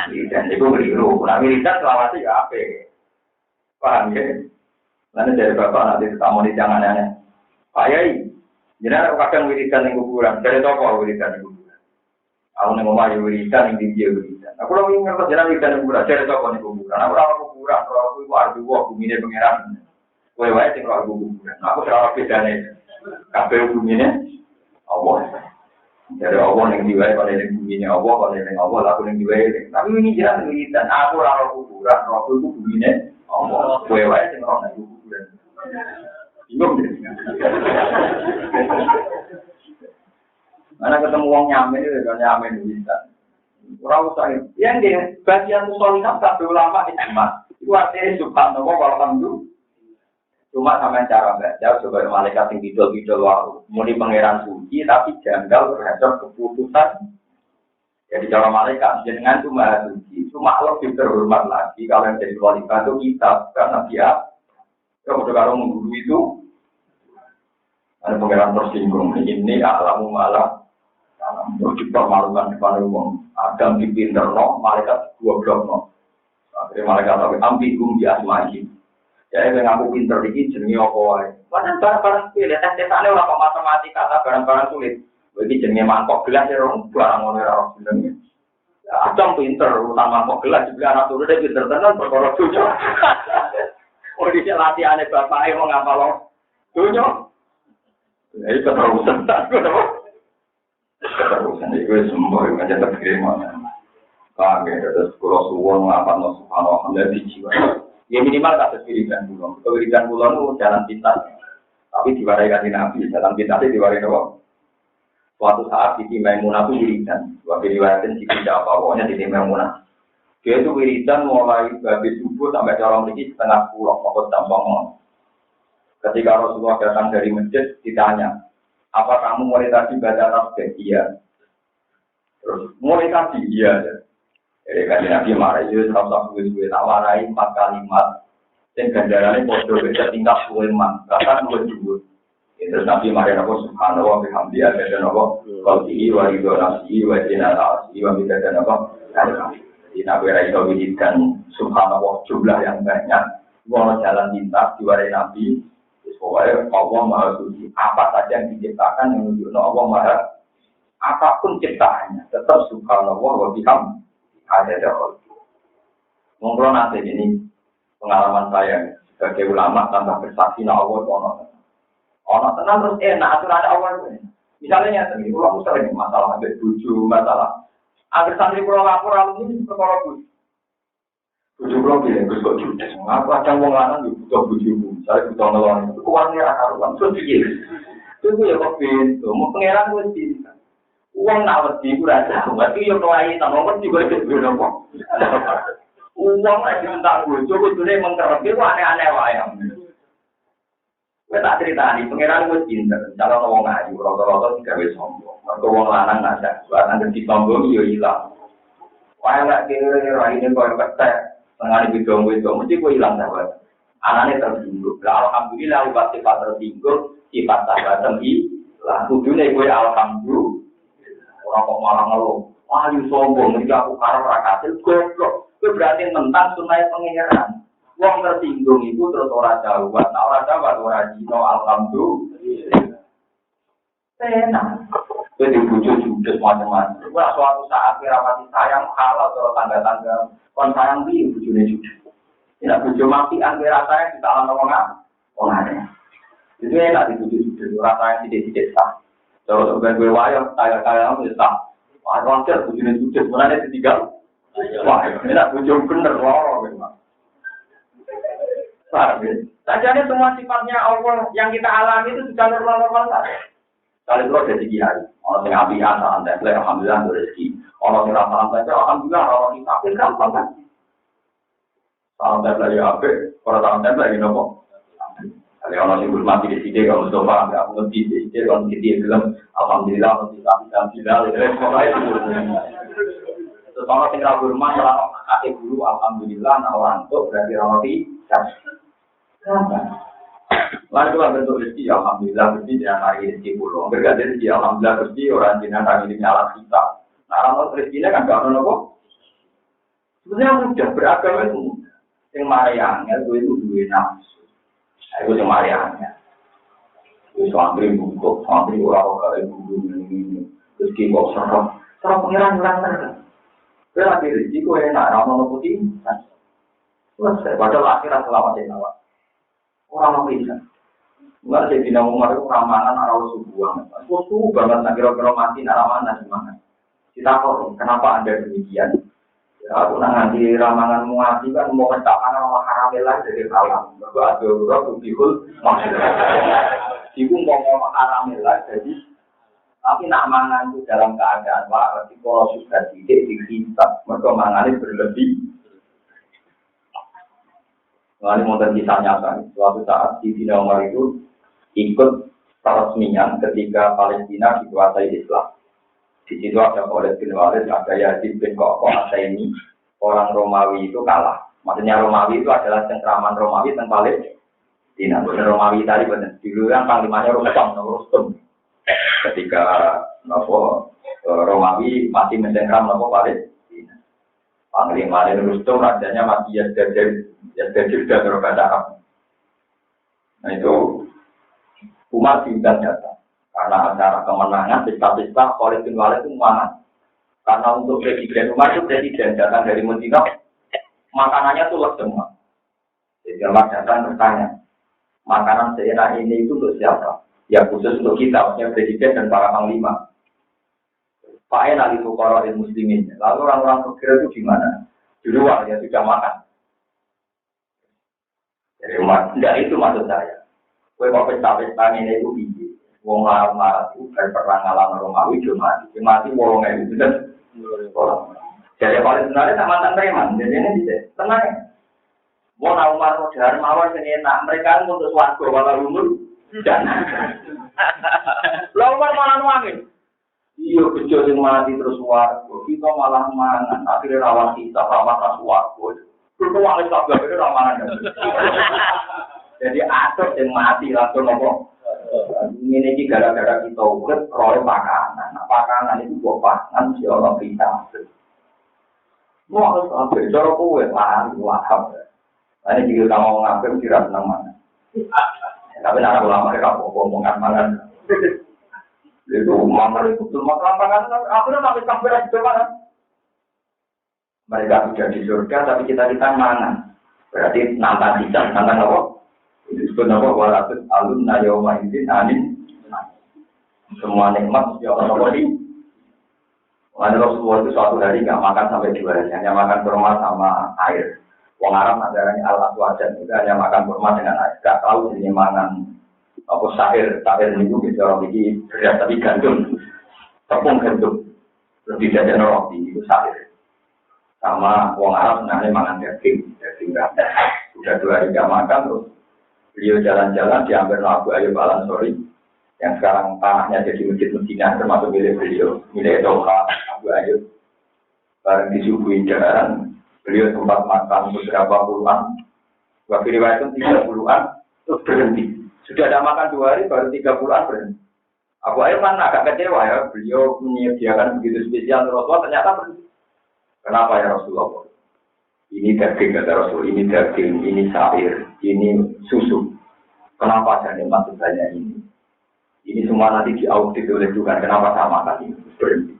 Wiridan itu keliru, nah wiridan selawasi ya ape, paham ya? Nanti dari bapak nanti ketemu di jangan-jangan. Pak Yai, jenengan kadang wiridan yang kuburan, dari toko wiridan yang kuburan. Aku nih ngomong wiridan yang tinggi wiridan. Aku lagi ngerti jenengan wiridan yang kuburan, dari toko yang kuburan. Aku orang kuburan, kalau aku itu ardu wah bumi ini pengiran. Kue wae sing kalau kuburan. Aku serap bedanya. Kabeh bumi ini, Allah. Dari Allah yang diwai pada yang bumi ini Allah, pada yang Allah aku yang diwai. Tapi ini jenengan wiridan. Aku orang kuburan, aku itu bumi ini Allah. Kue wae sing kalau naik kuburan. Bingung deh. Mana ketemu uang nyamen itu kan nyamen bisa. Orang usah yang dia bagian musolihah tak ulama ijma. Itu artinya subhanallah walhamdulillah. Cuma sama cara baca sebagai malaikat yang bidol waktu muni pangeran suci tapi janggal terhadap keputusan. Jadi cara malaikat jenengan itu maha suci. Cuma lebih terhormat lagi kalau yang jadi wali itu kita karena dia kalau mengguru itu ada pengeran tersinggung ini alamu malah dipermalukan depan umum Adam dipinter no malaikat 12 no akhirnya malaikat tapi ambigum di asma'i jadi yang aku pinter ini jenenge apa wae padahal barang-barang sulit tes-tesane ora kok matematika ta barang-barang sulit iki jenenge mangkok gelas ya barang ngono ora jenenge Adam pinter utama mangkok gelas juga anak turu dia pinter tenan perkara cucu Oh di latihan bapak mau ngapa lo? Tunjuk. Ini keterusan tak gue keterusan itu semua yang aja terkirim. Kami ada sekolah suwon ngapa no subhanallah dari jiwa. Ya minimal tak wiridan pulau. Wiridan pulau itu jalan pintas. Tapi diwarai kanjeng Nabi, jalan pintas itu diwarai doang. Suatu saat Siti Maimunah itu wiridan. Waktu diwaratin Siti tidak apa-apanya Siti Maimunah. Dia itu wiridan mulai habis subuh sampai jalan lagi setengah pulau. Pokok tampang. Ketika Rasulullah datang dari masjid, ditanya, apa kamu mulai tadi baca tasbih? Iya. Terus mulai tadi iya. Jadi kan Nabi marah itu serap-serap gue tawarai 4 kalimat. Dan ganjarannya bodoh beda tingkat 2 man, bahkan 2 jubur. Terus Nabi marah aku subhanallah bihamdiyah dan apa? Qalbihi wa ridho nafsihi wa jinatasihi wa bidadan apa? Jadi Nabi Raisa wiridan subhanallah jumlah yang banyak. Mau jalan pintas diwarai Nabi. Pokoknya Allah Maha Suci. Apa saja yang diciptakan yang menunjukkan Allah Maha. Apapun ciptaannya tetap subhanallah wa bihamdih. Ada dakwah. Mungkin nanti ini pengalaman saya sebagai ulama tanpa bersaksi na Allah ono tenang terus enak aturan Allah itu. Misalnya tadi pulau sering masalah ada tujuh masalah. Agar santri pulau lapor alumni ini perkara tujuh pulau bilang terus kok judes. Aku ada wong lanang yo butuh bojomu. Saya butuh nolong. Kuwane ra karuan terus piye. Itu ya kok pintu. Mau pangeran wis pinter. Uang nak wedi ku ra tahu. Berarti yo kelai nang wong juga dhewe nopo. Uang aja entak bojo kudune mengkerep ku aneh-aneh wae. Wes tak critani pangeran wis pinter. Calon wong ayu rata-rata digawe sombong. Mergo wong lanang ngajak buat nang disombong yo ilang. Wae lek kene raine koyo ketek. Tengah di bidang-bidang, mesti gue hilang sahabat. Anaknya tersinggung. Alhamdulillah, lewat sifat tersinggung, sifat sahabat hilang. Tujuannya gue alhamdulillah. Orang kok malah ngeluh. Wah, you sombong. Jika aku karang rakatil, goblok. Gue berarti mentang sunai pengeran. Wong tersinggung itu terus orang jawab. Nah, orang jawab, orang jino, alhamdulillah. Tenang. Gue dibujuk judes macam-macam. Gue suatu saat rapati sayang halal kalau tangga-tangga. Kon sayang piye bojone judes. Nek bojo mati angger rasane ditalon wong aneh. Itu enak dibujuk judes ora sayang sithik-sithik sah. Terus ben gue wayo kaya-kaya wis sah. Wah, wajar bojone judes mulane ditinggal. Wah, enak bojo bener loro memang. Sajane semua sifatnya Allah yang kita alami itu sudah normal-normal saja. Kalau itu jadi kiai, orang yang abian, orang tempel, alhamdulillah rezeki. Orang yang rasa tempel, alhamdulillah orang yang sakit gampang kan. Orang tempel ya abe, orang tempel lagi nopo. Kalau orang yang bermati di sini, kalau Mustafa, aku ngerti di sini, kalau kita bilang alhamdulillah, alhamdulillah. Terus orang yang ragu rumah, kalau kakek guru, alhamdulillah, orang itu berarti roti. Lalu kalau bentuk rezeki, alhamdulillah rezeki dengan hari rezeki pulau. Berganti rezeki, alhamdulillah rezeki orang dengan hari ini alat kita. Nah, orang rezekinya kan gak ada apa. Sebenarnya mudah beragama itu mudah. Yang mariannya itu dua nafsu. Itu yang mariannya. Itu santri bungkuk, santri orang-orang guru ini. Rezeki kok serem. Serem pengiran terang. Berarti rezeki kok enak, orang putih. Selesai. Padahal akhirat selamat yang awal. Orang bisa. Enggak jadi Nabi Umar itu ramalan arah subuhan. Subuh banget nak kira-kira mati ramalan gimana? Kita kok kenapa ada demikian? Ya, aku nanti ramalan mati kan mau mencapai nama haramilah dari alam. Berbuat doa kubikul maksudnya. Ibu mau haramilah jadi. Tapi nak mangan itu dalam keadaan waras. Kalau sudah tidak dihisap, mereka mangannya berlebih. Lalu mau kisah nyata. Suatu saat di Sina Umar itu ikut peresmian ketika Palestina dikuasai Islam. Di situ ada Khalid bin Walid, ada Yazid bin Qaqqa ini orang Romawi itu kalah. Maksudnya Romawi itu adalah cengkraman Romawi tentang Palestina. Bukan Romawi tadi benar. Dulu yang panglimanya Rustum. Ketika Romawi masih mencengkram Palestina. Panglimanya Rustum rajanya masih Yazid dan berbahasa Arab. Nah itu Umar diundang datang karena acara kemenangan pesta-pesta Khalid bin Walid itu mana? Karena untuk presiden Umar itu presiden datang dari Medina, makanannya tuh semua. Jadi Allah datang bertanya, makanan seenak ini itu untuk siapa? Ya khusus untuk kita, maksudnya presiden dan para panglima. Pak Enal itu kalau muslimin. Lalu orang-orang fakir itu gimana? Di luar ya sudah makan. Jadi tidak itu maksud saya. Kue kok pesta-pesta ini itu biji. Wong larang-larang itu dari perang alam Romawi cuma mati wolong itu dan jadi kalau sebenarnya tak mantan preman. Jadi ini bisa tenang. Mau Umar Modar mawar sini enak mereka untuk suatu walau umur dan. Lalu Umar malah nuangin. Iya bejo sing mati terus warga. Kita malah mangan. Akhirnya rawan kita rawan warga. Itu wong Islam gak rawan. Jadi atur yang mati langsung ngomong. Ini gara-gara kita urut roh pakanan. Pakanan itu buat pangan si Allah kita. Mau harus ambil cara kowe lari wahab. Ini juga kamu ngambil tidak senang mana. Tapi nak ulama mereka ngomongkan mangan. Itu mangan itu cuma pangan. Aku dah sampai sampai di mana. Mereka sudah di surga tapi kita mangan. Berarti nantang tidak nantang apa? Itu sebenarnya walaupun alun nayoma ini anin. Semua nikmat mesti Allah beri. Ada Rasulullah itu suatu hari nggak makan sampai 2 hari, hanya makan kurma sama air. Wong Arab ajarannya al-aswajan itu hanya makan kurma dengan air. Gak tahu ini makan apa sahir itu bisa roti beras tapi gandum, tepung gandum, lebih dari roti itu sahir. Sama Wong Arab sebenarnya makan daging nggak. Sudah 2 hari nggak makan terus beliau jalan-jalan diambil Abu Ayyub Al-Ansori yang sekarang tanahnya jadi masjid Medina termasuk milik beliau, milik Doha Abu Ayyub. Bareng disuguhi jalan. Beliau sempat makan beberapa puluhan, waktu riwayat 30-an, terus berhenti. Sudah ada makan 2 hari, baru 30-an berhenti. Abu Ayyub kan agak kecewa ya, beliau menyediakan begitu spesial Rasulullah, ternyata berhenti. Kenapa ya Rasulullah? Ini daging kata Rasul, ini daging, ini sair, ini susu. Kenapa ada nikmat sebanyak ini? Ini semua nanti diaudit oleh Tuhan, kenapa sama kali ini? Berhenti.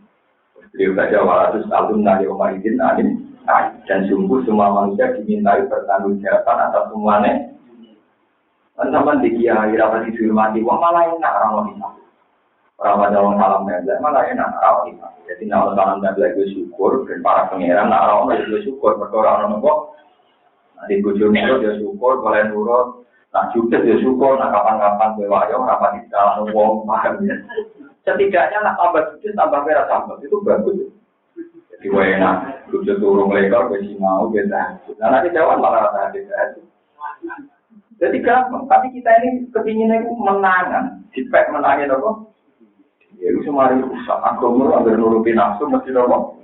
Beliau baca walatus alun nari Umar izin alim. Dan sungguh semua manusia dimintai pertanggungjawaban atas semuanya. Sama di kiai rapat dihormati, wah malah enak orang kita. Orang pada orang salam dan malah enak orang kita. Jadi kalau salam dan lagi syukur dan para pangeran, orang lagi syukur berdoa orang kok. Nanti bujur nurut dia syukur, boleh nurut. Nah juga dia syukur, nah kapan-kapan bewayo rapat di dalam wong pahamnya. Setidaknya nak tambah sedikit tambah merah tambah itu bagus. Di wena, lucu turun lekor, besi mau, beda. Nah nanti jawab malah rasa beda. Jadi gampang, tapi kita ini kepinginnya itu menangan, dipek menangin apa? Ya itu semua hari rusak. Agama agar nuruti nafsu mesti apa?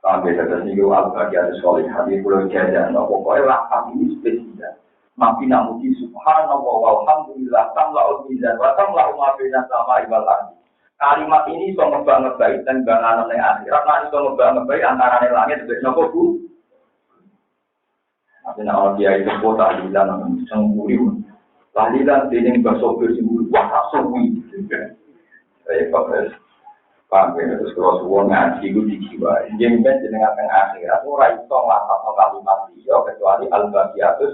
Sampai saya singgung al-bagi ada soleh hati pulau jajan. Pokoknya lapan ini spesial. Mafi namuji subhanallah walhamdulillah tamla'ul mizan wa tamla'u ma baina samai wal ardi. Kalimat ini iso ngebang-ngebaik dan banganan yang akhirat, nah iso ngebang-ngebaik antara yang langit dan nopo bu. Tapi nak dia itu kota tahlilan semburi, tahlilan dening basopir semburi, wah semburi. Saya pakai terus kalau suwon ngaji itu dijiwa, jemben jenengan tengah akhirat, orang iso ngelakap kalimat dia kecuali al-baqiyatus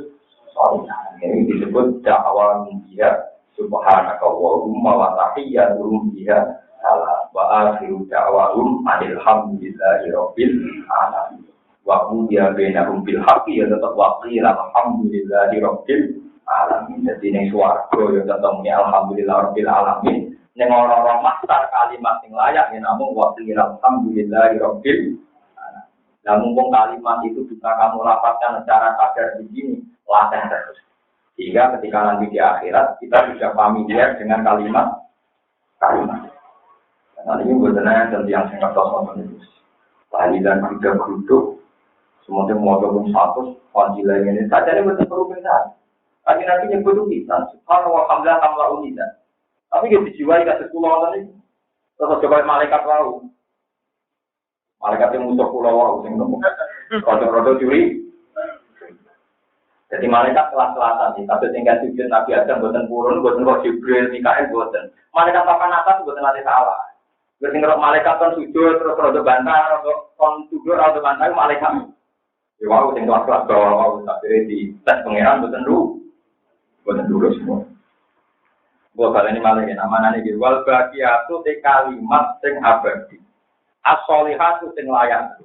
soalnya. Ini disebut dakwah dia. Subhanaka Allahumma wa tahiyyatuhum biha salam wa akhiru da'wahum alhamdulillahi rabbil alamin wa qudiya bainahum bil haqqi ya tetap wa qila alhamdulillahi rabbil alamin. Jadi ning swarga ya tetep muni alhamdulillah rabbil alamin. Ning ora-ora maktar kalimat sing layak yen namung wa qila alhamdulillahi rabbil alamin. Lah mumpung kalimat itu bisa kamu lafazkan secara sadar begini, latih terus. Sehingga ketika nanti di akhirat kita sudah familiar dengan kalimat. Nah ini benar dan yang sangat kosong itu. Tahlilan juga geruduk, semuanya mau gabung satu, fadilah ini saja ini betul perlu benar. Tapi nanti yang betul kita, subhanallah alhamdulillah tamlah unidah. Tapi kita dijiwai kasih pulau tadi, terus coba malaikat wau, malaikat yang musuh pulau wau, yang rodo curi. Jadi malaikat kelas-kelasan nih, tapi tinggal sujud Nabi Adam buatan purun, buatan roh Jibril, Mikael buatan. Malaikat papan atas buatan nanti salah. Berarti kalau malaikat kan sujud terus rodo bantah, rodo kon sujud rodo bantah malaikat. Ya wow, sing kelas-kelas bawah wow, tapi di tes pengeran boten dulu semua. Gua kali ini malah ya namanya gitu. Wal baqiatu te kalimat sing abadi. As-sholihatu sing layak.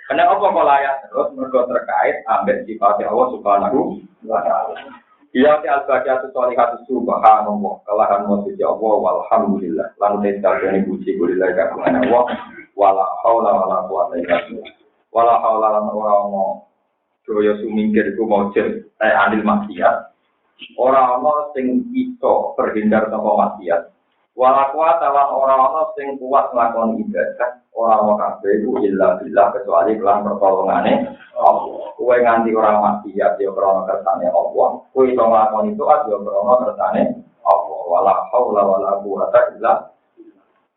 Karena apa kok layak terus mergo terkait ambek sifat Allah Subhanahu wa taala. Dia te al-baqiatu sholihatu subhanallah. Kalahan muji Allah walhamdulillah. Lan te dalane puji kulilah kagungan Allah. Wala haula wala quwata illa billah. Wala haula lan ora ono daya sumingkir iku maujud anil maksiat. Ora ana sing iso terhindar saka maksiat. Wala kuat lan ora ana sing kuat nglakoni ibadah, ora ana kabeh iku illa billah kecuali kelan pertolongane Allah. Kowe nganti ora maksiat ya krana kersane Allah. Kowe iso nglakoni itu ya krana kersane Allah. Wala haula wala quwata illa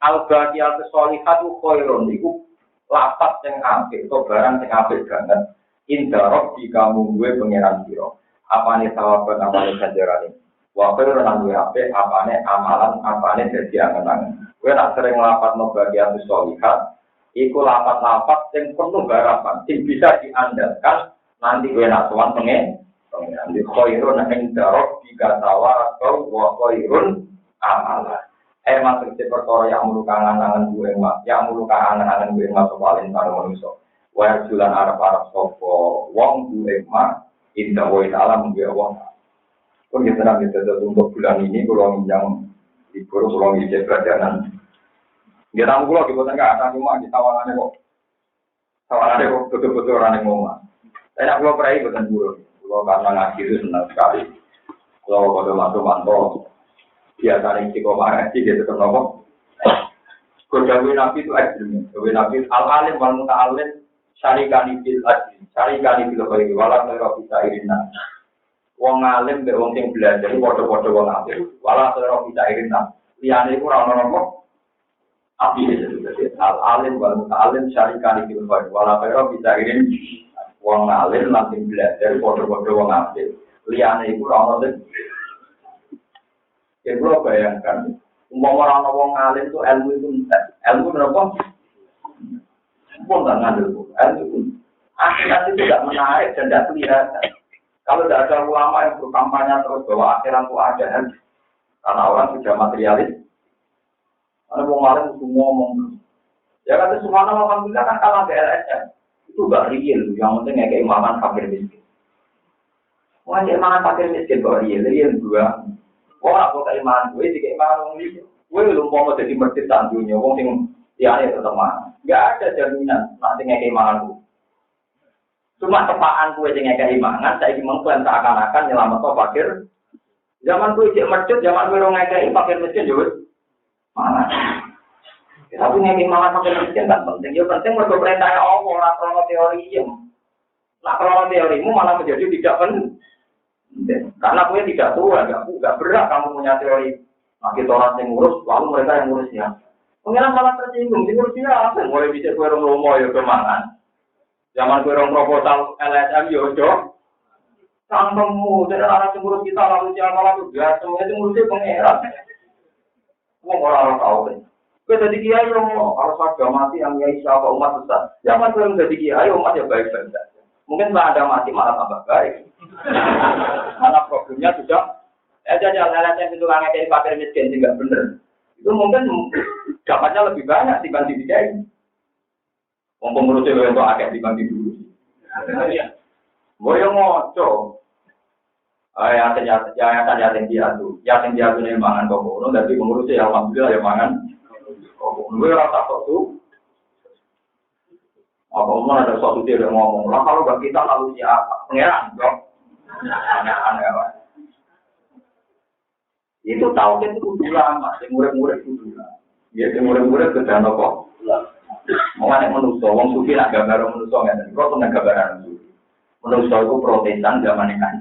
al-baqiyatu sholihatu khairun iku lapat sing apik to barang sing apik banget. Inda rabbika mungguwe pangeran sira. Apane sawaban apane ganjarane wae ora nang apik apane amalan apane dadi angen-angen kowe nak sering lapatno bagian sholihat iku lapat-lapat sing penuh harapan sing bisa diandalkan nanti kowe nak sowan pengen di khairun inda rabbika tawakal wa khairun amalan maksud perkara yang mulu kangen-kangen gue mak yang mulu kangen-kangen gue mak paling karo manusa wae julan arep-arep sapa wong gue mak Indah wa ta'ala mungkin Allah. Kalau kita nanti untuk bulan ini, kalau minjam libur, kalau ngisi pelajaran. Dia tamu kalau kita nggak ada cuma di tawarannya kok. Tawarannya kok betul-betul orang yang ngomong. Saya nak kalau peraih bukan buruk. Kalau karena ngaji itu senang sekali. Kalau masuk mantau, biasa nih kok ngaji dia tetap ngomong. Kedawi nabi itu ekstrim. Kedawi nabi al-alim wal muta'alim. Syarikani bil ajri, syarikani bil khairi, wala khaira bisa irina. Wong alim mbek wong sing belajar padha-padha wong alim. Wala khaira bisa irina. Liyane iku ora ono api dadi alim wal muta'alim syarikani bil khairi, wala khaira bisa irina. Wong alim lan sing belajar padha-padha wong alim. Liyane iku ora ono sing. Kira bayangkan, umpama ana wong alim itu ilmu itu entek. Ilmu berapa? Pun tak ngandel. Akhirat itu tidak menarik dan tidak kelihatan. Kalau tidak ada ulama yang berkampanye terus bahwa akhirat itu ada, karena orang sudah materialis. Karena orang malam itu ngomong. Ya kata subhanallah alhamdulillah kan kalah BLSM. Itu gak real. Yang penting ya keimanan fakir miskin. Wah keimanan fakir miskin kok real juga. Orang aku keimanan gue, di keimanan orang ini. Gue belum mau jadi masjid tandunya. Orang yang tiada teman. Gak ada jaminan nanti keimanan gue. Cuma tepaan gue dengan keimanan, saya ingin mengklaim seakan-akan nyelamat to fakir. Zaman gue cek masjid, zaman gue orang ngekei fakir miskin juga. Mana? Tapi keimanan fakir miskin kan penting. Ya penting mereka perintahnya Allah, nak krono teori nak krono teorimu malah menjadi tidak penting. Karena gue tidak tua, gak berat kamu punya teori. Nah kita orang yang ngurus, lalu mereka yang ngurusnya. Pengiran malah tersinggung, ngurusnya apa? Mulai bisa gue orang lomo ya kemangan. Zaman gue orang proposal LSM Yojo, sangkemu dari arah ngurus kita lalu siapa lalu gas, semuanya itu ngurusnya pengiran. Gue orang tahu kan. Gue jadi kiai yang harus agama mati yang kiai siapa umat besar. Zaman gue yang jadi kiai umat ya baik-baik saja. Mungkin setelah ada mati malah tambah baik. Karena problemnya sudah jadi LSM itu orang yang fakir miskin tidak benar. Itu mungkin dapatnya lebih banyak dibanding kiai. Pengurusnya untuk agak dibanding dulu. Boleh ngoco. Yayasan dia tuh nih mangan kok. Dari pengurusnya alhamdulillah ya mangan. Gue rasa kok tuh. Apa umum ada suatu dia yang ngomong. Lah kalau bagi kita lalu siapa? Pengeran dong. Aneh-aneh. Itu tahu kan itu kudu lama. Yang murid-murid kudu lama. Ya yang murid-murid kedana kok. Mengenai manusia, wong sufi nak gambar manusia nggak? Kau punya gambaran sufi. Manusia itu Protestan zaman ini kan.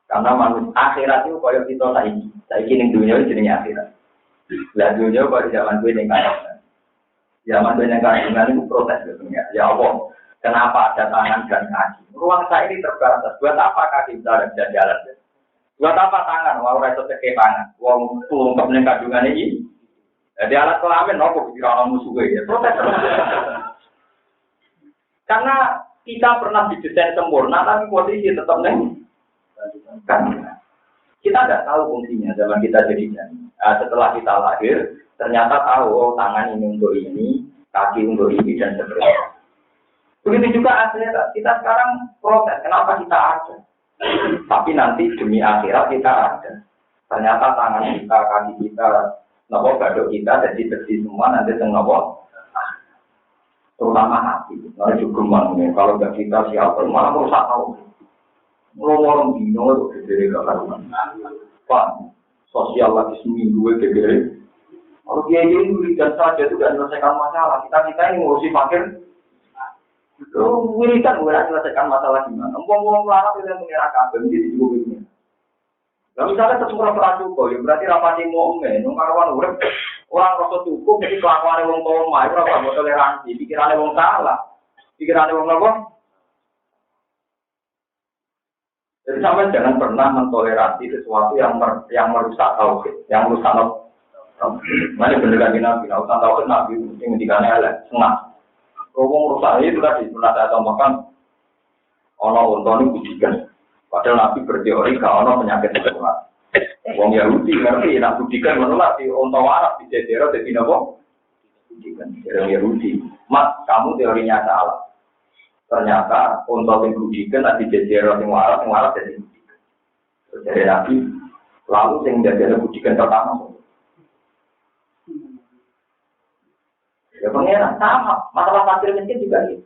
Karena manusia akhirat itu koyo kita saiki ning dunia itu jenenge akhirat. Lah dunia pada zaman gue ning kan. Zaman gue ning kan itu protes sebetulnya. Ya Allah, kenapa ada tangan dan kaki? Ruang saya ini terbatas. Buat apa kaki bisa ada jalan? Buat apa tangan? Mau reso cekek tangan. Wong tulung ning kandungan ini. Jadi alat kelamin, nopo pikiran musuh gue ya. Protes. Karena Kita pernah didesain sempurna, tapi posisi tetap kan. Kita tidak tahu fungsinya zaman kita jadi janin. Setelah kita lahir, ternyata tahu tangan ini untuk ini, kaki untuk ini dan seterusnya. Begitu juga akhirat. Kita sekarang protes, kenapa kita ada? Tapi nanti demi akhirat kita ada. Ternyata tangan kita, kaki kita, nopo gadok kita jadi bersih semua nanti nopo. Terutama hati. Nah juga kalau nggak kita siapa, malah merusak tahu. Ngomong dino itu gede karuan. Pak, sosial lagi seminggu gede. Kalau dia ini dan saja itu tidak menyelesaikan masalah. Kita ini ngurusi fakir. Wiridan bukan menyelesaikan masalah gimana. Ngomong melarang itu yang mengira kabel di dunia. Nah misalnya sesuatu cukup, ya berarti rapati momen, nungkaruan urip orang rasa cukup, jadi kelakuan wong koma, itu apa buat toleransi, pikirannya wong salah, pikirannya wong apa? Jadi sampai jangan pernah mentoleransi sesuatu yang merusak tauhid, yang merusak mana beneran Nabi, urusan tauhid Nabi mesti ngendikannya elek, senang. Wong rusak itu tadi pernah saya tambahkan, ono untone budikan. Padahal Nabi berteori kalau ono penyakit menular. Wong Yahudi ngerti, nak budikan menular di onto waras di Jezero jadi nopo. Budikan orang Yahudi. Mas, kamu teorinya salah. Ternyata onto yang budikan di Jezero yang waras jadi budikan. Jadi Nabi lalu yang jadi budikan pertama. Ya pengeran sama, masalah fakir miskin juga gitu.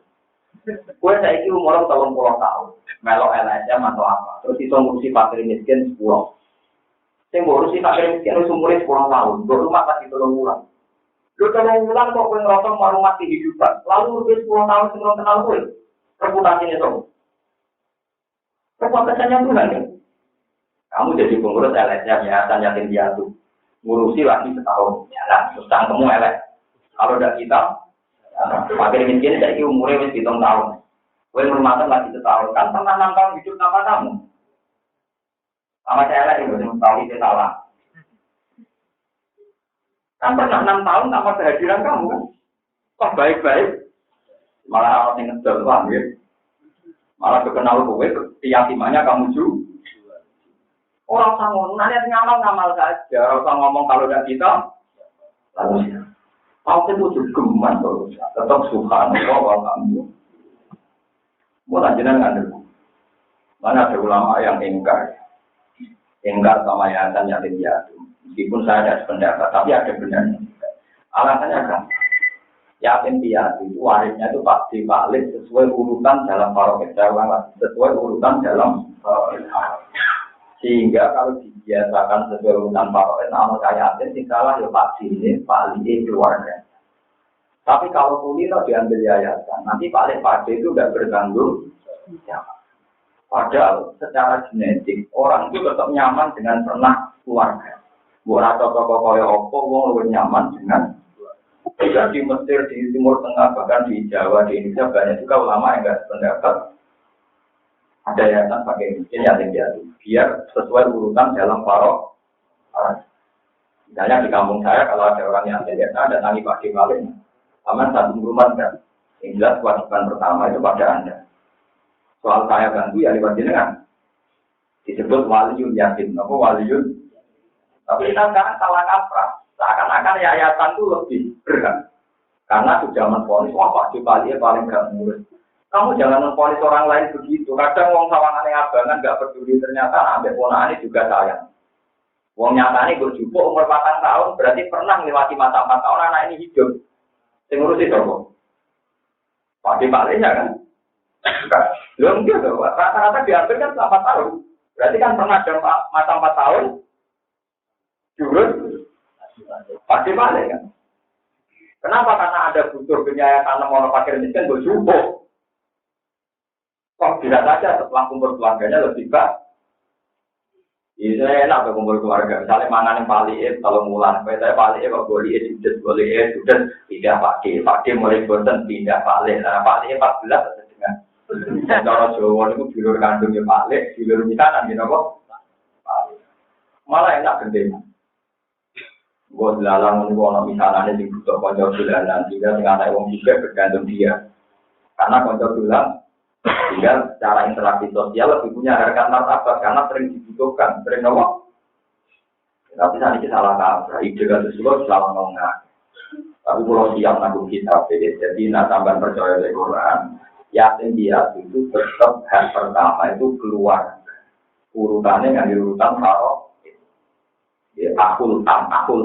Gue saiki umur 30 tahun, melok LSM atau apa, terus itu ngurusi fakir miskin 10. Sing ngurusi fakir miskin wis umure 10 tahun, do rumah masih 3 bulan. Lu 3 bulan kok kowe ngerasa mau mati hidupan, lalu wis 10 tahun sing ora kenal kowe. Reputasinya to. Reputasinya Tuhan ya. Kamu jadi pengurus LSM Yayasan Yatim Piatu. Ngurusi lagi setahun, jalan, terus cangkemmu elek. Kalau udah kita fakir miskin saya umurnya wis 7 tahun. Kowe rumahkan lagi setahun, kan pernah 6 tahun hidup tanpa kamu. Sama saya lagi belum tahu itu salah. Kan pernah 6 tahun tanpa kehadiran kamu kan? Kok baik-baik? Malah orang yang ngedol kan ya. Malah kekenal kowe, keyakinannya kamu juga. Orang sanggup, nanti ngamal saja. Orang ngomong kalau udah kita, lalu Kau itu geman terus, tetap subhanallah wa kamu. Mulai jenengan ada. Mana ada ulama yang ingkar sama yayasan yatim piatu. Meskipun saya ada pendapat, tapi ada benarnya. Alasannya kan, yatim piatu itu warisnya itu pasti balik sesuai urutan dalam paroket Jawa, sesuai urutan dalam paroket. Sehingga kalau dibiasakan sesuai urutan paroket, namun kayak yatim sih salah ya pasti ini paling keluarga. Tapi kalau kulino diambil yayasan, nanti paling pasti itu udah bertanggung jawab. Padahal secara genetik orang itu tetap nyaman dengan pernah keluarga. Buat toko kaya opo, wong lebih nyaman dengan juga di Mesir, di Timur Tengah, bahkan di Jawa, di Indonesia banyak juga ulama yang nggak sependapat. Ada yayasan pakai miskin yatim piatu, biar sesuai urutan dalam parok. Misalnya di kampung saya kalau ada orang yang yatim ada nangi pakai balik. Aman satu rumah kan. Yang jelas kewajiban pertama itu pada Anda. Soal saya bantu ya lewat jenengan. Disebut waliyun yatim, apa waliyun? Tapi kita sekarang salah kaprah. Seakan-akan yayasan itu lebih berat. Karena sudah menfonis, wah Pak Jepali paling gak ngurus. Kamu jangan menfonis orang lain begitu. Kadang wong sawangan yang abangan gak peduli, ternyata ambil ponaan juga sayang. Wong nyatanya berjupuk umur 4 tahun, berarti pernah melewati masa 4 tahun anak ini hidup. Yang ngurusi apa? Pak Jepali kan? Belum gitu, rata-rata diambil kan 4 tahun. Berarti kan pernah ada masa 4 tahun, jurus, Pak Jepali kan? Kenapa? Karena ada butuh penyayangan orang fakir miskin berjupuk. Kok bisa saja setelah kumpul keluarganya lebih baik. Ini enak kumpul keluarga. Misalnya mangan yang paling kalau mulan, saya paling kok boleh sudah tidak pakai mulai bosan tidak paling. Nah paling 14 dengan cara Jawa itu bilur kandungnya paling, bilur misanan gitu kok. Malah enak gendeng. Buat lalang menunggu misanan ini butuh konco bulan sehingga dengan ada uang juga bergantung dia. Karena konco bulan Sehingga secara interaksi sosial lebih punya harkat martabat karena sering dibutuhkan, sering ngomong. Tapi saat ini salah kaprah, ide kasus itu salah ngomong. Tapi kalau siap nanggung kitab, jadi nak tambah percaya dengan Quran, yakin dia itu tetap hal pertama itu keluar. Urutannya nggak urutan kalau akul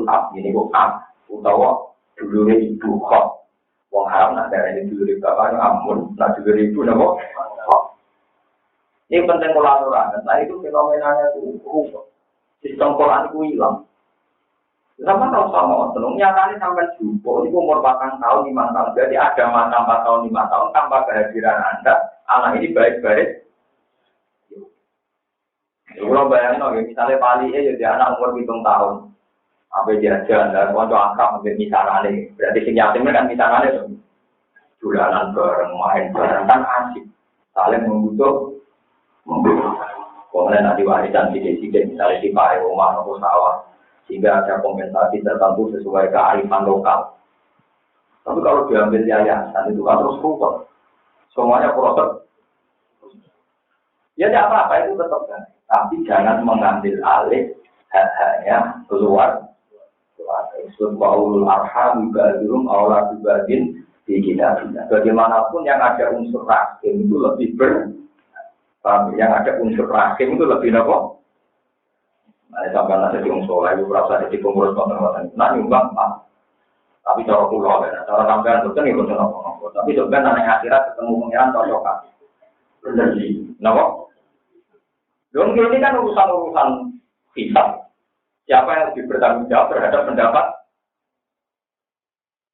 am ini kok am utawa dulu ibu kok wong Arab nak darah ini dulu bapak amun nak dulu ibu nabo ini penting kolaborasi. Nah itu fenomenanya itu sistem Quran itu hilang. Sama kalau sama tenung nyatanya sampai jumbo itu umur 4 tahun 5 tahun jadi ada mata 4 tahun 5 tahun tanpa kehadiran Anda anak ini baik-baik. Kalau bayangin, misalnya Pali jadi anak umur 7 tahun, apa jajan dan konco akrab mungkin misalnya, berarti si yatim kan misalnya itu, julanan bareng, main bareng kan asik, saling membutuh. Kemudian nanti warisan sidik-sidik misalnya di pakai rumah atau sawah, sehingga ada kompensasi tertentu sesuai kearifan lokal. Tapi kalau diambil yayasan itu kan terus ruwet, semuanya proses. Ya tidak apa-apa itu tetap kan. Tapi jangan mengambil alih hak-haknya keluar. Subhanul arham ba'dhum aula ba'din di kitabnya. Bagaimanapun yang ada unsur rahim itu lebih yang ada unsur rahim itu lebih apa? Nah, sampai nanti di unsur lain berasa di pengurus konten-konten. Nah, nyumbang Pak. Tapi cara pulau ya, cara sampean itu kan ikut nopo. Tapi sebenarnya nanti akhirat ketemu pengiran cocokan. Benar sih. Nopo? Dong ini kan urusan hisab. Siapa yang lebih bertanggung jawab terhadap pendapat?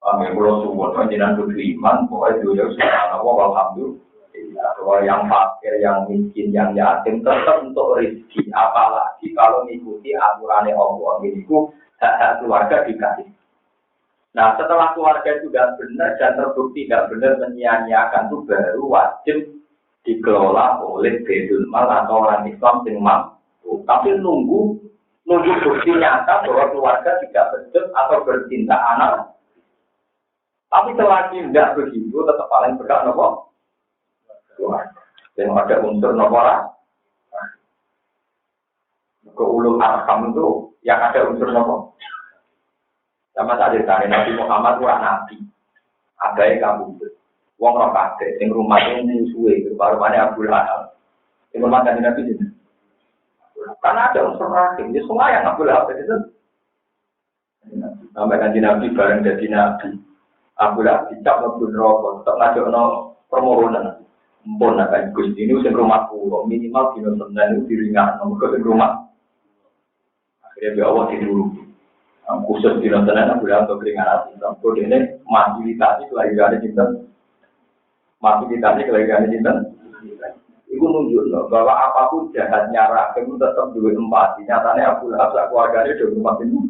Amin. Kalau subuh panjenengan beriman, bahwa dunia subhanallah walhamdulillah. Bahwa yang fakir, yang miskin, yang yatim tetap untuk rezeki. Apalagi kalau mengikuti aturannya Allah, itu hak-hak keluarga dikasih. Nah, setelah keluarga itu tidak benar dan terbukti tidak benar menyia-nyiakan itu baru wajib dikelola oleh Baitul Mal atau orang Islam yang mampu. Tapi nunggu bukti nyata bahwa keluarga tidak betul atau bercinta anak. Tapi selagi tidak begitu, tetap paling berhak nopo keluarga. Yang ada unsur nomor ke ulul arham itu yang ada unsur nopo. Sama saat ditanya Nabi Muhammad kurang nabi, ada yang kabur. Wong ora kabeh sing rumahnya musuhe baru-baru Abu Lahab. Sing rumah kanjeng Nabi itu. Karena ada unsur rahim, ya semua yang Abu Lahab itu. Sampai kanjeng Nabi bareng jadi nabi. Abu Lahab dicap mlebu neraka, tetep ngajokno permohonan. Mumpun akan Gusti ini sing rumahku, minimal dino Senin itu diringakno mergo sing rumah. Akhirnya Allah dulu. Khusus dino Senin Abu Lahab keringan ati. Kok dene fasilitasi kelahiran cinta. Masih ditanya kelebihan cinta, itu nunjuk bahwa apapun jahatnya rahim tetap dua empati. Nyatanya Abu Lahab keluarganya 24 itu.